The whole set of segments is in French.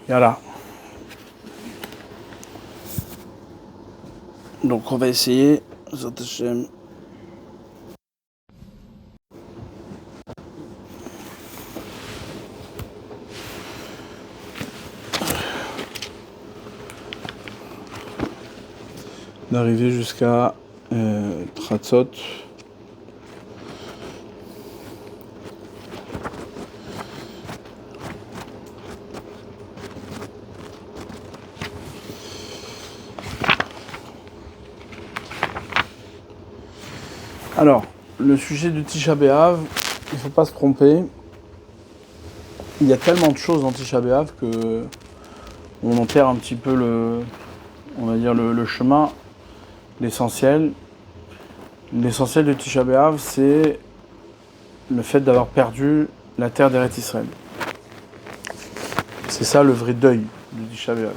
Voilà. Donc on va essayer. Zot Hashem. D'arriver jusqu'à Tratzot. Alors, le sujet du Tisha B'Av, il ne faut pas se tromper. Il y a tellement de choses dans Tisha B'Av que on en perd un petit peu le chemin. L'essentiel de Tisha B'Av, c'est le fait d'avoir perdu la terre d'Eretz Israël. C'est ça le vrai deuil du Tisha B'Av.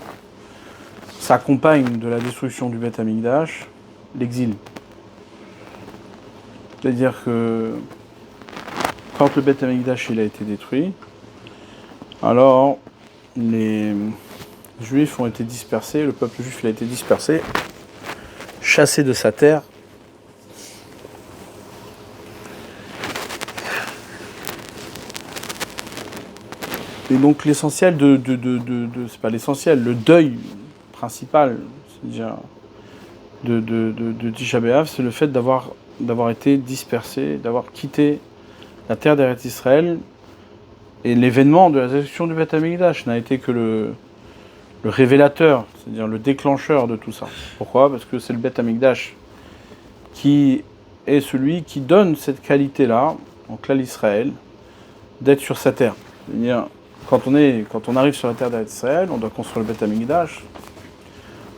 Ça accompagne de la destruction du Beth Amikdash, l'exil. C'est-à-dire que quand le Beth Amikdash il a été détruit, alors les Juifs ont été dispersés, le peuple juif il a été dispersé, chassé de sa terre. Et donc l'essentiel c'est pas l'essentiel, le deuil principal, c'est-à-dire de Tisha B'Av, c'est le fait d'avoir été dispersé, d'avoir quitté la terre d'Eretz Israël. Et l'événement de la destruction du Beth Amikdash n'a été que le révélateur, c'est-à-dire le déclencheur de tout ça. Pourquoi ? Parce que c'est le Beth Amikdash qui est celui qui donne cette qualité-là, en Klal Israël, d'être sur sa terre. C'est-à-dire, quand on arrive sur la terre d'Eretz Israël, on doit construire le Beth Amikdash,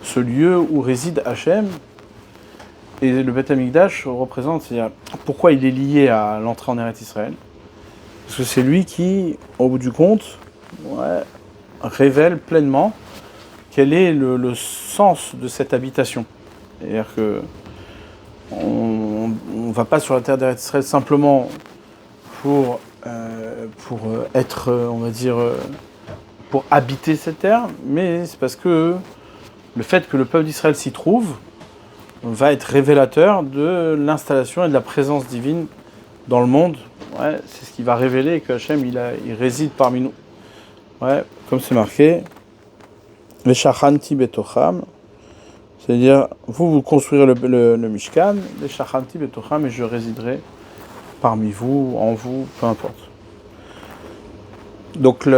ce lieu où réside Hachem. Et le Beth Amikdash représente, c'est-à-dire pourquoi il est lié à l'entrée en Eretz Israël. Parce que c'est lui qui, au bout du compte, révèle pleinement quel est le sens de cette habitation. C'est-à-dire que on ne va pas sur la terre d'Eretz Israël simplement pour être, on va dire, pour habiter cette terre, mais c'est parce que le fait que le peuple d'Israël s'y trouve va être révélateur de l'installation et de la présence divine dans le monde. Ouais, c'est ce qui va révéler que Hachem il réside parmi nous. Ouais, comme c'est marqué, Veshachanti betocham, c'est-à-dire vous construirez le Mishkan, Veshachanti betocham, et je résiderai parmi vous, en vous, peu importe. Donc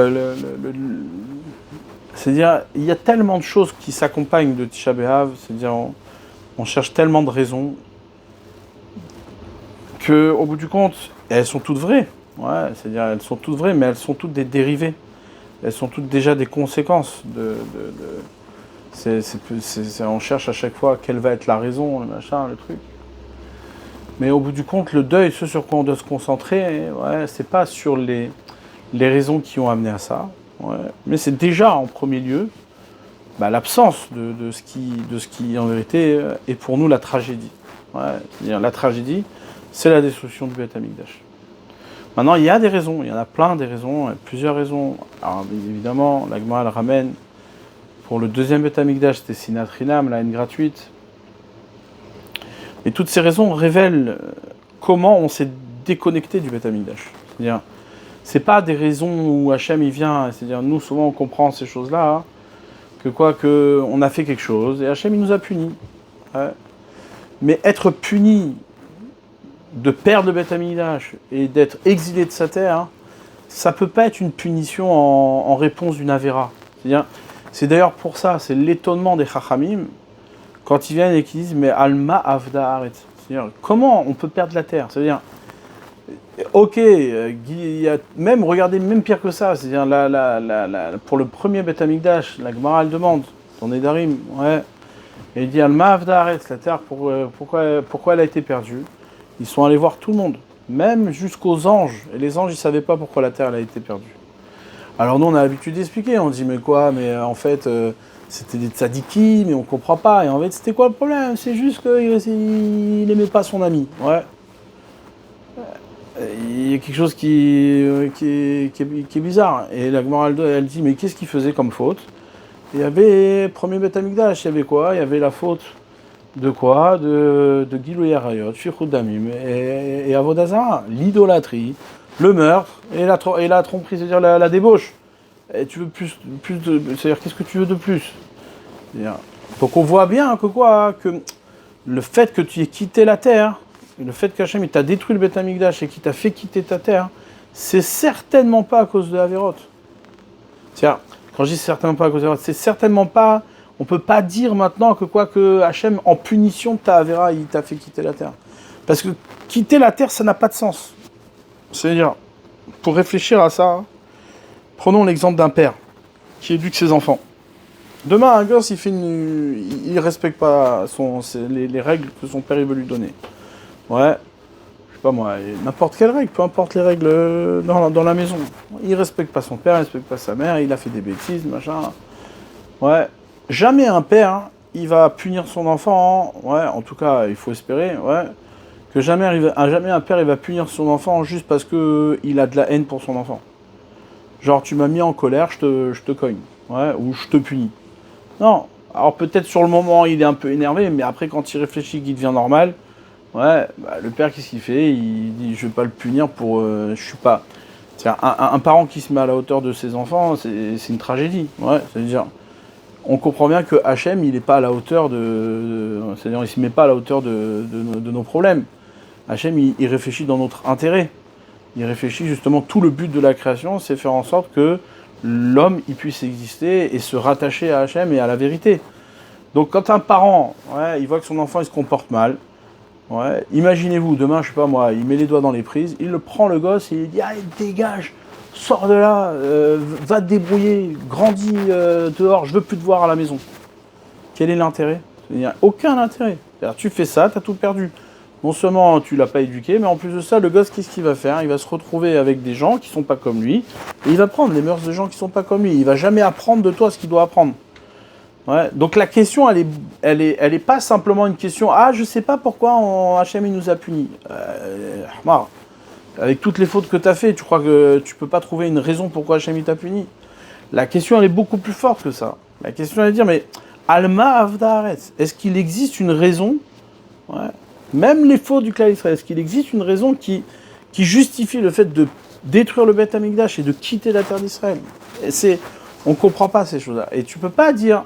c'est-à-dire il y a tellement de choses qui s'accompagnent de Tisha B'Av, c'est-à-dire on cherche tellement de raisons que, au bout du compte, elles sont toutes vraies. Ouais, c'est-à-dire elles sont toutes vraies, mais elles sont toutes des dérivés. Elles sont toutes déjà des conséquences on cherche à chaque fois quelle va être la raison, le machin, le truc. Mais au bout du compte, le deuil, ce sur quoi on doit se concentrer, ouais, c'est pas sur les raisons qui ont amené à ça, ouais, mais c'est déjà en premier lieu l'absence de ce qui en vérité est pour nous la tragédie. Ouais, c'est-à-dire la tragédie, c'est la destruction du Beth Amikdash. Maintenant, il y a des raisons, il y en a plein des raisons, plusieurs raisons. Alors évidemment, la Gemara elle ramène pour le deuxième Beth Amikdash, c'était Sinat Chinam, la haine gratuite. Et toutes ces raisons révèlent comment on s'est déconnecté du Beth Amikdash. C'est-à-dire, c'est pas des raisons où Hachem il vient, c'est-à-dire nous souvent on comprend ces choses-là, que on a fait quelque chose et Hachem il nous a punis. Ouais. Mais être puni de perdre le Beth Amikdash et d'être exilé de sa terre, ça peut pas être une punition en réponse d'une avéra. C'est-à-dire, c'est d'ailleurs pour ça, c'est l'étonnement des Chachamim quand ils viennent et qu'ils disent mais Alma Avda Haaretz. C'est-à-dire comment on peut perdre la terre. C'est-à-dire ok, il y a même regardez même pire que ça. C'est-à-dire pour le premier Beth Amikdash, la Gemara elle demande dans Nedarim, ouais, et il dit Alma Avda Haaretz, la terre pourquoi elle a été perdue. Ils sont allés voir tout le monde, même jusqu'aux anges. Et les anges, ils ne savaient pas pourquoi la terre elle a été perdue. Alors nous, on a l'habitude d'expliquer. On dit, mais quoi ? Mais en fait, c'était des tzadiki, mais on ne comprend pas. Et en fait, c'était quoi le problème ? C'est juste qu'il n'aimait pas son ami. Ouais. il y a quelque chose qui est bizarre. Et la Gemara, elle dit, mais qu'est-ce qu'il faisait comme faute? Il y avait, premier Beth Amikdash, il y avait quoi? Il y avait la faute de quoi? De Gilui Arayot, Shfichut Damim et Avodah Zarah, l'idolâtrie, le meurtre et la tromperie, c'est-à-dire la débauche. Et tu veux c'est-à-dire qu'est-ce que tu veux de plus? Donc on voit bien que le fait que tu aies quitté la terre, le fait qu'Hachem il t'a détruit le Beth Amikdash et qu'il t'a fait quitter ta terre, c'est certainement pas à cause de Averot. C'est-à-dire, quand je dis certainement pas à cause de Averot, c'est certainement pas. On peut pas dire maintenant que Hachem, en punition de ta Avera, il t'a fait quitter la terre. Parce que quitter la terre, ça n'a pas de sens. C'est-à-dire, pour réfléchir à ça, prenons l'exemple d'un père qui éduque ses enfants. Demain, un gosse, il respecte pas les règles que son père il veut lui donner. Ouais, je sais pas moi, n'importe quelle règle, peu importe les règles dans la maison. Il respecte pas son père, il respecte pas sa mère, il a fait des bêtises, machin. Ouais, jamais un père, il va punir son enfant, ouais, en tout cas, il faut espérer, ouais, que jamais un père, il va punir son enfant juste parce que il a de la haine pour son enfant. Genre, tu m'as mis en colère, je te cogne, ouais, ou je te punis. Non, alors peut-être sur le moment, il est un peu énervé, mais après, quand il réfléchit qu'il devient normal, ouais, bah, le père, qu'est-ce qu'il fait? Il dit, je vais pas le punir pour... je suis pas... C'est un parent qui se met à la hauteur de ses enfants, c'est une tragédie, ouais, c'est-à-dire... On comprend bien que Hachem, il n'est pas à la hauteur c'est-à-dire, il se met pas à la hauteur de nos problèmes. Hachem, il réfléchit dans notre intérêt. Il réfléchit justement, tout le but de la création, c'est faire en sorte que l'homme, il puisse exister et se rattacher à Hachem et à la vérité. Donc quand un parent, ouais, il voit que son enfant, il se comporte mal, ouais, imaginez-vous, demain, je sais pas moi, il met les doigts dans les prises, il le prend le gosse et il dit « Allez, dégage !» Sors de là, va te débrouiller, grandis dehors, je veux plus te voir à la maison. Quel est l'intérêt? Il n'y a aucun intérêt. C'est-à-dire, tu fais ça, tu as tout perdu. Non seulement tu l'as pas éduqué, mais en plus de ça, le gosse, qu'est-ce qu'il va faire? Il va se retrouver avec des gens qui sont pas comme lui, et il va prendre les mœurs de gens qui sont pas comme lui. Il va jamais apprendre de toi ce qu'il doit apprendre. Ouais. Donc la question, elle est pas simplement une question. Ah, je sais pas pourquoi Hachem il nous a punis. Avec toutes les fautes que tu as fait, tu crois que tu peux pas trouver une raison pourquoi Hachem t'a puni? La question, elle est beaucoup plus forte que ça. La question, elle est de dire, mais Alma Avda Haaretz, est-ce qu'il existe une raison, ouais, même les fautes du clan Israël, est-ce qu'il existe une raison qui justifie le fait de détruire le Beth Amikdash et de quitter la terre d'Israël? On ne comprend pas ces choses-là. Et tu peux pas dire,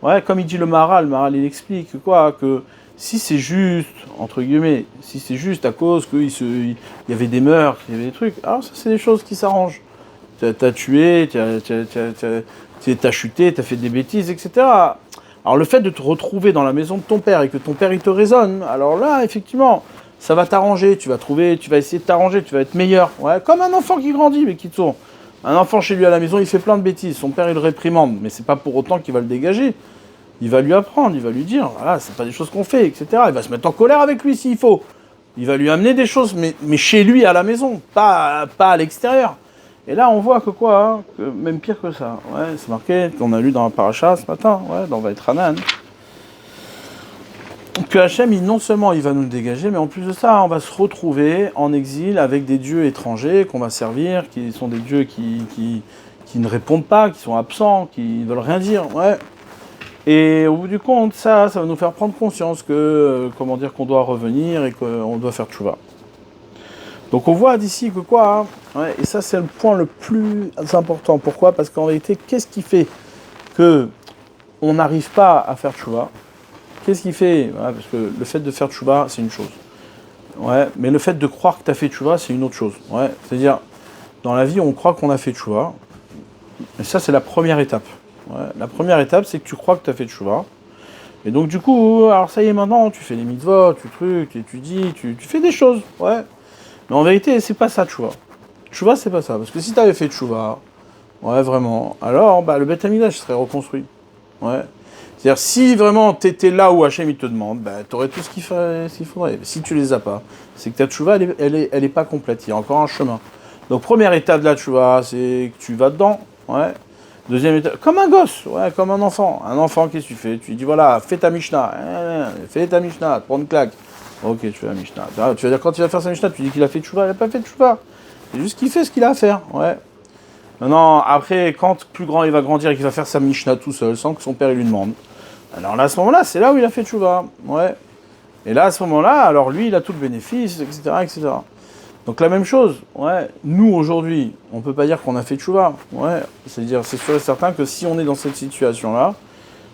ouais, comme il dit le Maharal il explique que si c'est juste, entre guillemets, si c'est juste à cause qu'il y avait des meurtres, il y avait des trucs, alors ça c'est des choses qui s'arrangent. T'as tué, t'as chuté, t'as fait des bêtises, etc. Alors le fait de te retrouver dans la maison de ton père et que ton père il te raisonne, alors là effectivement, ça va t'arranger, tu vas essayer de t'arranger, tu vas être meilleur. Ouais, comme un enfant qui grandit, mais qui tourne. Un enfant chez lui à la maison, il fait plein de bêtises, son père il le réprimande, mais c'est pas pour autant qu'il va le dégager. Il va lui apprendre, il va lui dire, voilà, c'est pas des choses qu'on fait, etc. Il va se mettre en colère avec lui s'il faut. Il va lui amener des choses, mais chez lui à la maison, pas à l'extérieur. Et là, on voit que même pire que ça. Ouais, c'est marqué, qu'on a lu dans la paracha ce matin, ouais, dans Vaïtranan. Que Hachem, non seulement il va nous le dégager, mais en plus de ça, on va se retrouver en exil avec des dieux étrangers qu'on va servir, qui sont des dieux qui ne répondent pas, qui sont absents, qui ne veulent rien dire. Ouais. Et au bout du compte, ça va nous faire prendre conscience qu'on doit revenir et qu'on doit faire tchouva. Donc on voit d'ici ouais, et ça c'est le point le plus important. Pourquoi? Parce qu'en réalité, qu'est-ce qui fait que on n'arrive pas à faire tchouva? Qu'est-ce qui fait? Ouais, parce que le fait de faire tchouva, c'est une chose. Ouais, mais le fait de croire que tu as fait tchouva, c'est une autre chose. Ouais, c'est-à-dire, dans la vie, on croit qu'on a fait tchouva. Et ça, c'est la première étape. Ouais, la première étape, c'est que tu crois que tu as fait tchouva. Et donc, du coup, alors ça y est, maintenant, tu fais les mitzvot, tu étudies, tu fais des choses. Ouais. Mais en vérité, c'est pas ça, tchouva. Tchouva, c'est pas ça. Parce que si tu avais fait tchouva, ouais, vraiment, alors, le Beth Amikdash serait reconstruit. Ouais. C'est-à-dire, si vraiment tu étais là où Hachem il te demande, tu aurais tout ce qu'il faudrait. Si tu les as pas, c'est que ta tchouva, elle est pas complète. Il y a encore un chemin. Donc, première étape de la tchouva, c'est que tu vas dedans. Ouais. Deuxième étape, comme un gosse, ouais, comme un enfant. Un enfant, qu'est-ce que tu fais? Tu lui dis, voilà, fais ta Mishnah. Fais ta Mishnah, prends une claque. Ok, tu fais la Mishnah. Tu vas dire, quand il va faire sa Mishnah, tu dis qu'il a fait tchouva, il n'a pas fait tchouva. C'est juste qu'il fait ce qu'il a à faire, ouais. Maintenant, après, quand plus grand il va grandir et qu'il va faire sa Mishnah tout seul, sans que son père il lui demande, alors là, à ce moment-là, c'est là où il a fait tchouva, ouais. Et là, à ce moment-là, alors lui, il a tout le bénéfice, etc., etc. Donc la même chose, ouais. Nous, aujourd'hui, on ne peut pas dire qu'on a fait tchouva, ouais. C'est-à-dire, c'est sûr et certain que si on est dans cette situation-là,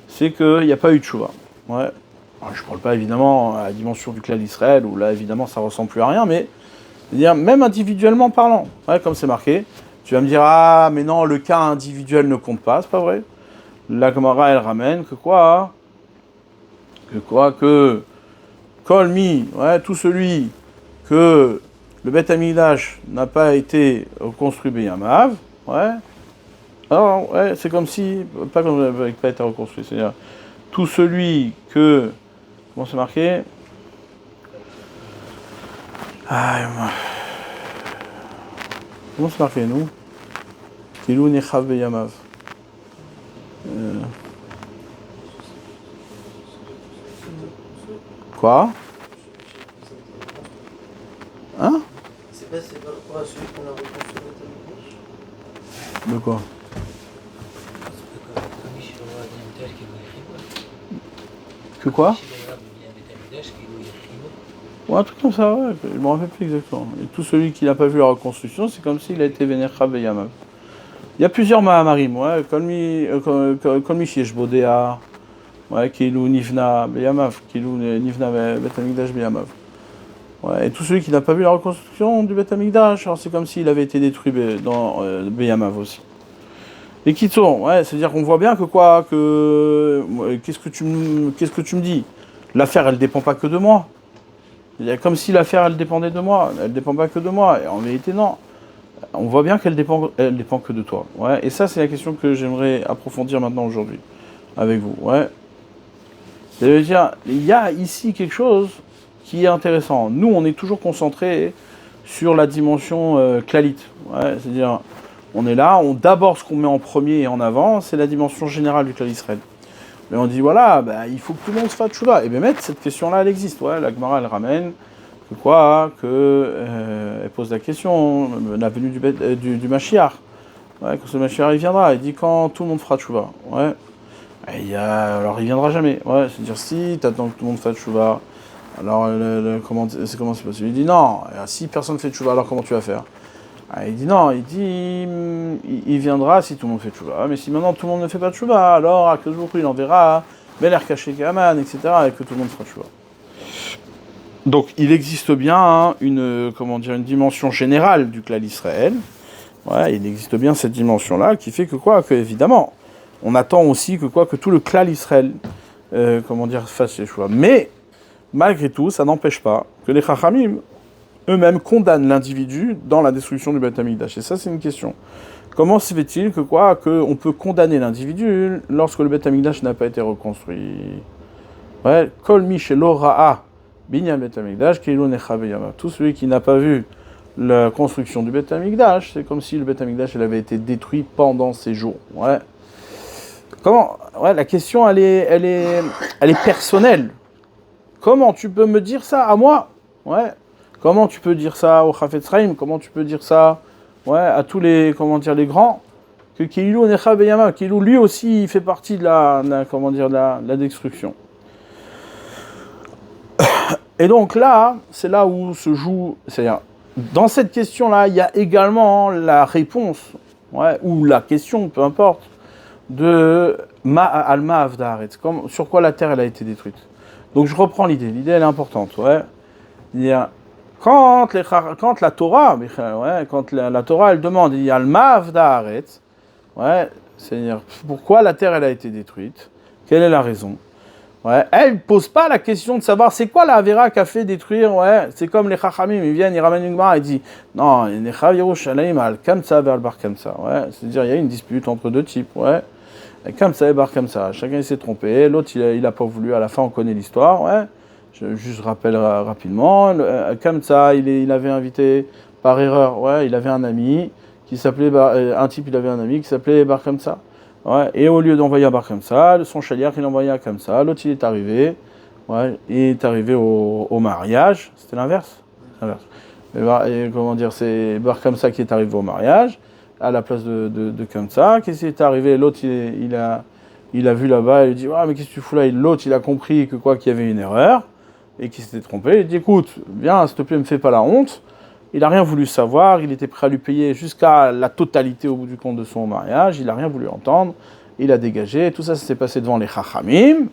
c'est qu'il n'y a pas eu de tchouva, ouais. Alors, je ne parle pas évidemment à la dimension du clan d'Israël, où là, évidemment, ça ne ressemble plus à rien, mais c'est-à-dire, même individuellement parlant, ouais, comme c'est marqué, tu vas me dire, ah, mais non, le cas individuel ne compte pas, c'est pas vrai. La Gemara, elle ramène que quoi? Que Kolmi, ouais, tout celui que le Beth Amikdash n'a pas été reconstruit Beyamav, ouais. Alors, ouais, c'est comme si, pas comme il n'a pas été reconstruit, c'est-à-dire, tout celui que, comment c'est marqué? Ah, comment c'est marqué, nous? Kilou Nechav Beyamav. Quoi? Hein? C'est pas rapport à celui qu'on a reconstruit le Tamikdash. De quoi? Que quoi? Ouais, un truc comme ça, ouais, je me rappelle plus exactement. Et tout celui qui n'a pas vu la reconstruction, c'est comme s'il a été Vénercha Beyamav. Il y a plusieurs Mahamarim, ouais, Kolmi Shiesh Bodea, ouais, Kilou Nivna Beyamav, Kilou Nivna Bet Amikdash Beyamav. Ouais, et tout celui qui n'a pas vu la reconstruction du Bet Amikdash, alors c'est comme s'il avait été détruit dans Beyamav aussi. Et Kitson, ouais, c'est-à-dire qu'on voit bien que quoi, qu'est-ce que tu me dis? L'affaire, elle dépend pas que de moi. Comme si l'affaire, elle dépendait de moi. Elle dépend pas que de moi. Et en vérité, non. On voit bien qu'elle dépend que de toi. Ouais. Et ça, c'est la question que j'aimerais approfondir maintenant aujourd'hui avec vous. Ouais. C'est-à-dire, il y a ici quelque chose qui est intéressant. Nous, on est toujours concentré sur la dimension clalite. Ouais. C'est-à-dire, on est là, d'abord, ce qu'on met en premier et en avant, c'est la dimension générale du clan Israël. Mais on dit, voilà, bah, il faut que tout le monde se fasse tchouva. Et bien, cette question-là, elle existe. Ouais, la Gemara, elle ramène que quoi? Elle pose la question, la venue du Mashiach. Ouais, quand ce Mashiach, il viendra. Il dit, quand tout le monde fera tchouva. Ouais. Alors, il viendra jamais. Ouais, c'est-à-dire, si tu attends que tout le monde fasse tchouva, alors, comment c'est possible? Il dit, non, si personne ne fait tchouva, alors comment tu vas faire? Il dit non, il viendra si tout le monde fait tchouva. Mais si maintenant tout le monde ne fait pas tchouva, alors à Akadosh il enverra Beler Kaché Kaman, etc. et que tout le monde fera tchouva. Donc il existe bien une dimension générale du clan d'Israël. Ouais, il existe bien cette dimension-là qui fait que évidemment, on attend aussi que tout le clan d'Israël fasse les tchouva. Mais malgré tout, ça n'empêche pas que les Chachamim eux-mêmes condamnent l'individu dans la destruction du Beth Amikdash. Et ça, c'est une question. Comment se fait-il qu'on peut condamner l'individu lorsque le Beth Amikdash n'a pas été reconstruit? Ouais, Kol mi shelo ra'a binyan Beth Amikdash keilo necha beyamav. Tout celui qui n'a pas vu la construction du Beth Amikdash, c'est comme si le Beth Amikdash avait été détruit pendant ses jours. Ouais. La question, elle est personnelle. Comment tu peux me dire ça à moi? Ouais. Comment tu peux dire ça au Chafetz Chaim? Comment tu peux dire ça, à tous les grands? Que Keilou Necha Beyama, Keilou lui aussi il fait partie de la destruction. Et donc là, c'est là où se joue, c'est-à-dire dans cette question-là, il y a également la réponse, ou la question, peu importe, de Alma Avdaret, sur quoi la terre elle a été détruite. Donc je reprends l'idée elle est importante, C'est-à-dire, quand la Torah, quand la Torah elle demande, il y a le Ma'av d'Aaret, c'est-à-dire pourquoi la terre elle a été détruite, quelle est la raison, elle ne pose pas la question de savoir c'est quoi la Avera qui a fait détruire, c'est comme les Chachamim, ils viennent, ils ramènent une Gemara et disent non, Nechav Yerushalayim al Kamsa vers Bar Kamsa, c'est-à-dire il y a une dispute entre deux types, Kamsa et Bar Kamsa, chacun s'est trompé, l'autre il a pas voulu, à la fin on connaît l'histoire, Je juste rappelle rapidement, Kamsa, il avait invité par erreur, il avait un ami qui s'appelait il avait un ami qui s'appelait Bar Kamsa. Et au lieu d'envoyer à Bar Kamsa, son chalier il envoyait à Kamsa, l'autre il est arrivé, il est arrivé au mariage, c'était l'inverse. Et comment dire, c'est Bar Kamsa qui est arrivé au mariage, à la place de Kamsa. Qu'est-ce qui est arrivé? L'autre, il a vu là-bas, il dit, ah, mais qu'est-ce que tu fous là? L'autre, il a compris que quoi, qu'il y avait une erreur, et qu'il s'était trompé. Il dit, écoute, viens, s'il te plaît, me fais pas la honte. Il n'a rien voulu savoir, il était prêt à lui payer jusqu'à la totalité au bout du compte de son mariage, il n'a rien voulu entendre, il a dégagé, tout ça s'est passé devant les Chachamim,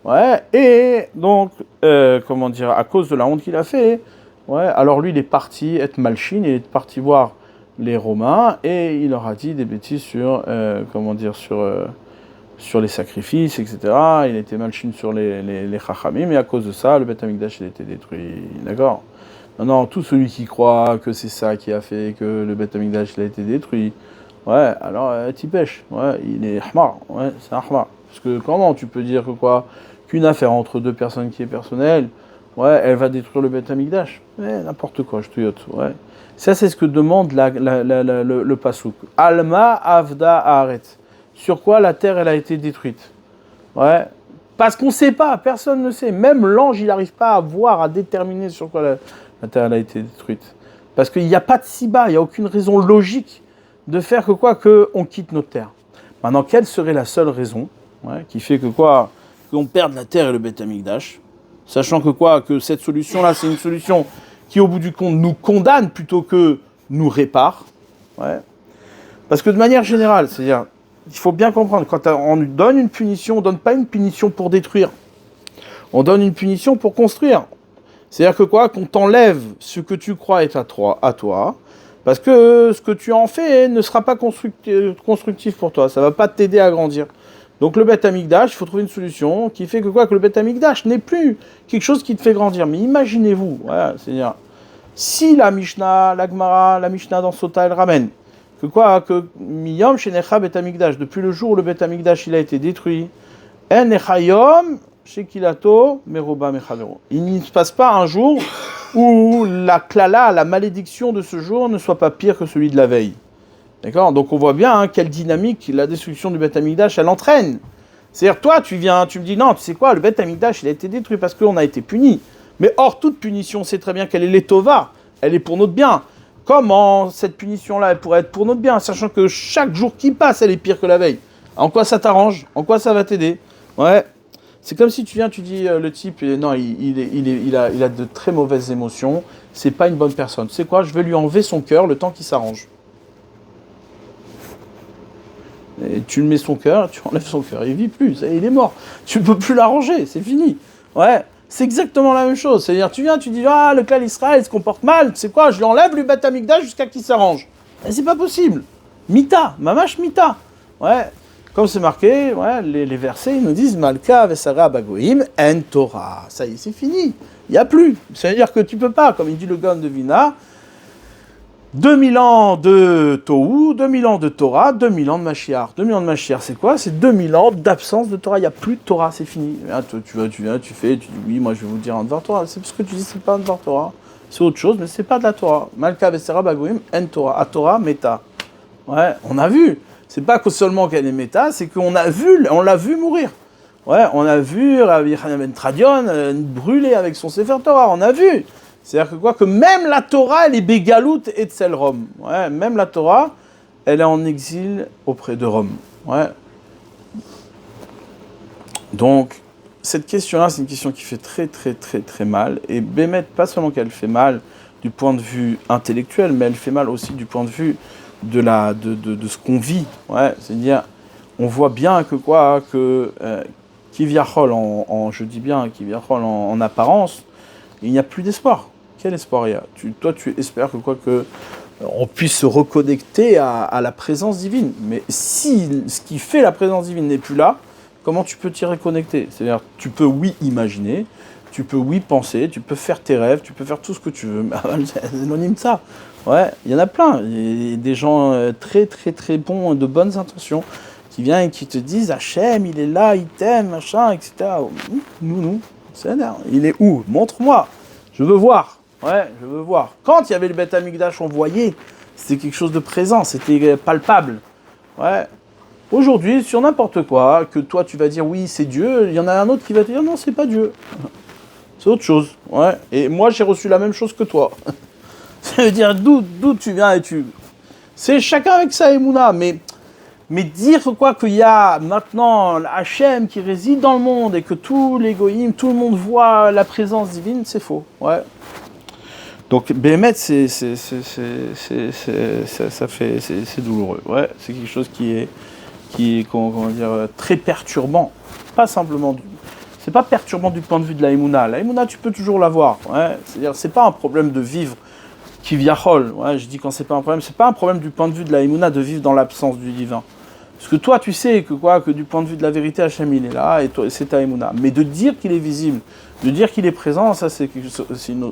ouais, et donc, comment dire, à cause de la honte qu'il a fait, ouais, alors lui il est parti être malchine, il est parti voir les Romains, et il leur a dit des bêtises sur, comment dire, sur les sacrifices, etc. Il était malchine sur les Chachamim, et à cause de ça, le Beth Amikdash il a été détruit, d'accord? Non, tout celui qui croit que c'est ça qui a fait que le Beth Amikdash a été détruit, ouais, alors t'y pêches, ouais, il est ahmar, ouais, c'est un ahmar. Parce que comment tu peux dire que quoi, qu'une affaire entre deux personnes qui est personnelle, ouais, elle va détruire le Beth Amikdash, ouais, n'importe quoi, je te yote, ouais. Ça c'est ce que demande le pasouk. Alma avda haaret. Sur quoi la terre elle a été détruite, ouais. Parce qu'on ne sait pas, personne ne sait. Même l'ange, il n'arrive pas à voir, à déterminer sur quoi la terre elle a été détruite. Parce qu'il n'y a pas de si-bas, il n'y a aucune raison logique de faire que quoi, qu'on quitte notre terre. Maintenant, quelle serait la seule raison, ouais, qui fait que quoi, qu'on perde la terre et le Beth Amikdash, sachant que quoi, que cette solution-là, c'est une solution qui, au bout du compte, nous condamne plutôt que nous répare, ouais. Parce que de manière générale, c'est-à-dire, il faut bien comprendre, quand on donne une punition, on ne donne pas une punition pour détruire. On donne une punition pour construire. C'est-à-dire que quoi, qu'on t'enlève ce que tu crois être à toi, parce que ce que tu en fais ne sera pas constructif pour toi, ça ne va pas t'aider à grandir. Donc le Beth Amikdash, il faut trouver une solution qui fait que quoi, que le Beth Amikdash n'est plus quelque chose qui te fait grandir. Mais imaginez-vous, voilà, c'est-à-dire, si la Mishnah, la Gemara, la Mishnah dans Sota, elle ramène, que quoi, que Miyom Shenecha Beth Amikdash, depuis le jour où le Beth Amikdash il a été détruit, En Echayom Shekilato Meroba Mechavero. Il ne se passe pas un jour où la klala, la malédiction de ce jour ne soit pas pire que celui de la veille. D'accord? Donc on voit bien quelle dynamique la destruction du Beth Amikdash elle entraîne. C'est-à-dire toi tu me dis non, tu sais quoi, le Beth Amikdash il a été détruit parce qu'on a été puni. Mais hors toute punition, on sait très bien qu'elle est l'étova, elle est pour notre bien. Comment cette punition-là elle pourrait être pour notre bien, sachant que chaque jour qui passe elle est pire que la veille. En quoi ça t'arrange? En quoi ça va t'aider? Ouais. C'est comme si tu viens, tu dis le type, non, il a de très mauvaises émotions, c'est pas une bonne personne. Tu sais quoi, je vais lui enlever son cœur le temps qu'il s'arrange. Et tu le mets son cœur, tu enlèves son cœur, il vit plus, il est mort. Tu ne peux plus l'arranger, c'est fini. Ouais, c'est exactement la même chose. C'est-à-dire, tu viens, tu dis, ah, le clan Israël se comporte mal, tu sais quoi, je lui enlève le Beth Amikdash jusqu'à qu'il s'arrange. Et c'est pas possible. Mita, mamash mita. Ouais. Comme c'est marqué, ouais, les versets, ils nous disent Malka Vesara Bagoïm en Torah. Ça y est, c'est fini. Il n'y a plus. C'est-à-dire que tu ne peux pas, comme il dit le Gaon de Vina, 2000 ans de Tohu, 2000 ans de Torah, 2000 ans de Mashiach. 2000 ans de Mashiach, c'est quoi? C'est 2000 ans d'absence de Torah. Il n'y a plus de Torah, c'est fini. Là, tu viens, tu dis oui, moi je vais vous dire un Dvar Torah. C'est parce que tu dis c'est pas un Dvar Torah. C'est autre chose, mais c'est pas de la Torah. Malka Vesara Bagoïm en Torah. A Torah, Meta. Ouais, on a vu. C'est pas que seulement qu'elle est méta, c'est qu'on l'a vu mourir. Ouais, on a vu Rabbi Yochanan ben Tradion brûler avec son Sefer Torah, on a vu. C'est-à-dire que quoi, que même la Torah, elle est bégalout et tsel Rome. Ouais, même la Torah, elle est en exil auprès de Rome. Ouais. Donc, cette question-là, c'est une question qui fait très, très, très, très mal. Et Bémet, pas seulement qu'elle fait mal du point de vue intellectuel, mais elle fait mal aussi du point de vue de ce qu'on vit, ouais, c'est-à-dire, on voit bien que quoi, que Kivyachol, je dis bien Kivyachol en apparence, il n'y a plus d'espoir. Quel espoir il y a? Toi, tu espères que quoi, que on puisse se reconnecter à la présence divine. Mais si ce qui fait la présence divine n'est plus là, comment tu peux t'y reconnecter? C'est-à-dire, tu peux oui imaginer, tu peux oui penser, tu peux faire tes rêves, tu peux faire tout ce que tu veux, mais c'est anonyme ça. Ouais, il y en a plein. Il y a des gens très très très bons, de bonnes intentions, qui viennent et qui te disent Hachem, il est là, il t'aime, machin, etc. Nous, c'est là. Il est où? Montre-moi. Je veux voir. Ouais, je veux voir. Quand il y avait le Beth Amikdash, on voyait. C'était quelque chose de présent, c'était palpable. Ouais. Aujourd'hui, sur n'importe quoi, que toi tu vas dire oui, c'est Dieu, il y en a un autre qui va te dire non, c'est pas Dieu. C'est autre chose. Ouais. Et moi, j'ai reçu la même chose que toi. Ça veut dire d'où tu viens et tu... C'est chacun avec sa émouna, mais dire quoi qu'il y a maintenant Hachem qui réside dans le monde et que tous les goïms, tout le monde voit la présence divine, c'est faux. Ouais. Donc Béhémet, c'est douloureux. Ouais, c'est quelque chose qui est comment dire, très perturbant. Pas simplement c'est pas perturbant du point de vue de la émouna. La émouna, tu peux toujours l'avoir. Ouais. C'est-à-dire, c'est pas un problème de vivre qui viachol. Ouais, je dis quand c'est pas un problème, c'est pas un problème du point de vue de la émouna de vivre dans l'absence du divin. Parce que toi, tu sais que du point de vue de la vérité, Hachem, il est là, et toi, c'est ta émouna. Mais de dire qu'il est visible, de dire qu'il est présent, ça, c'est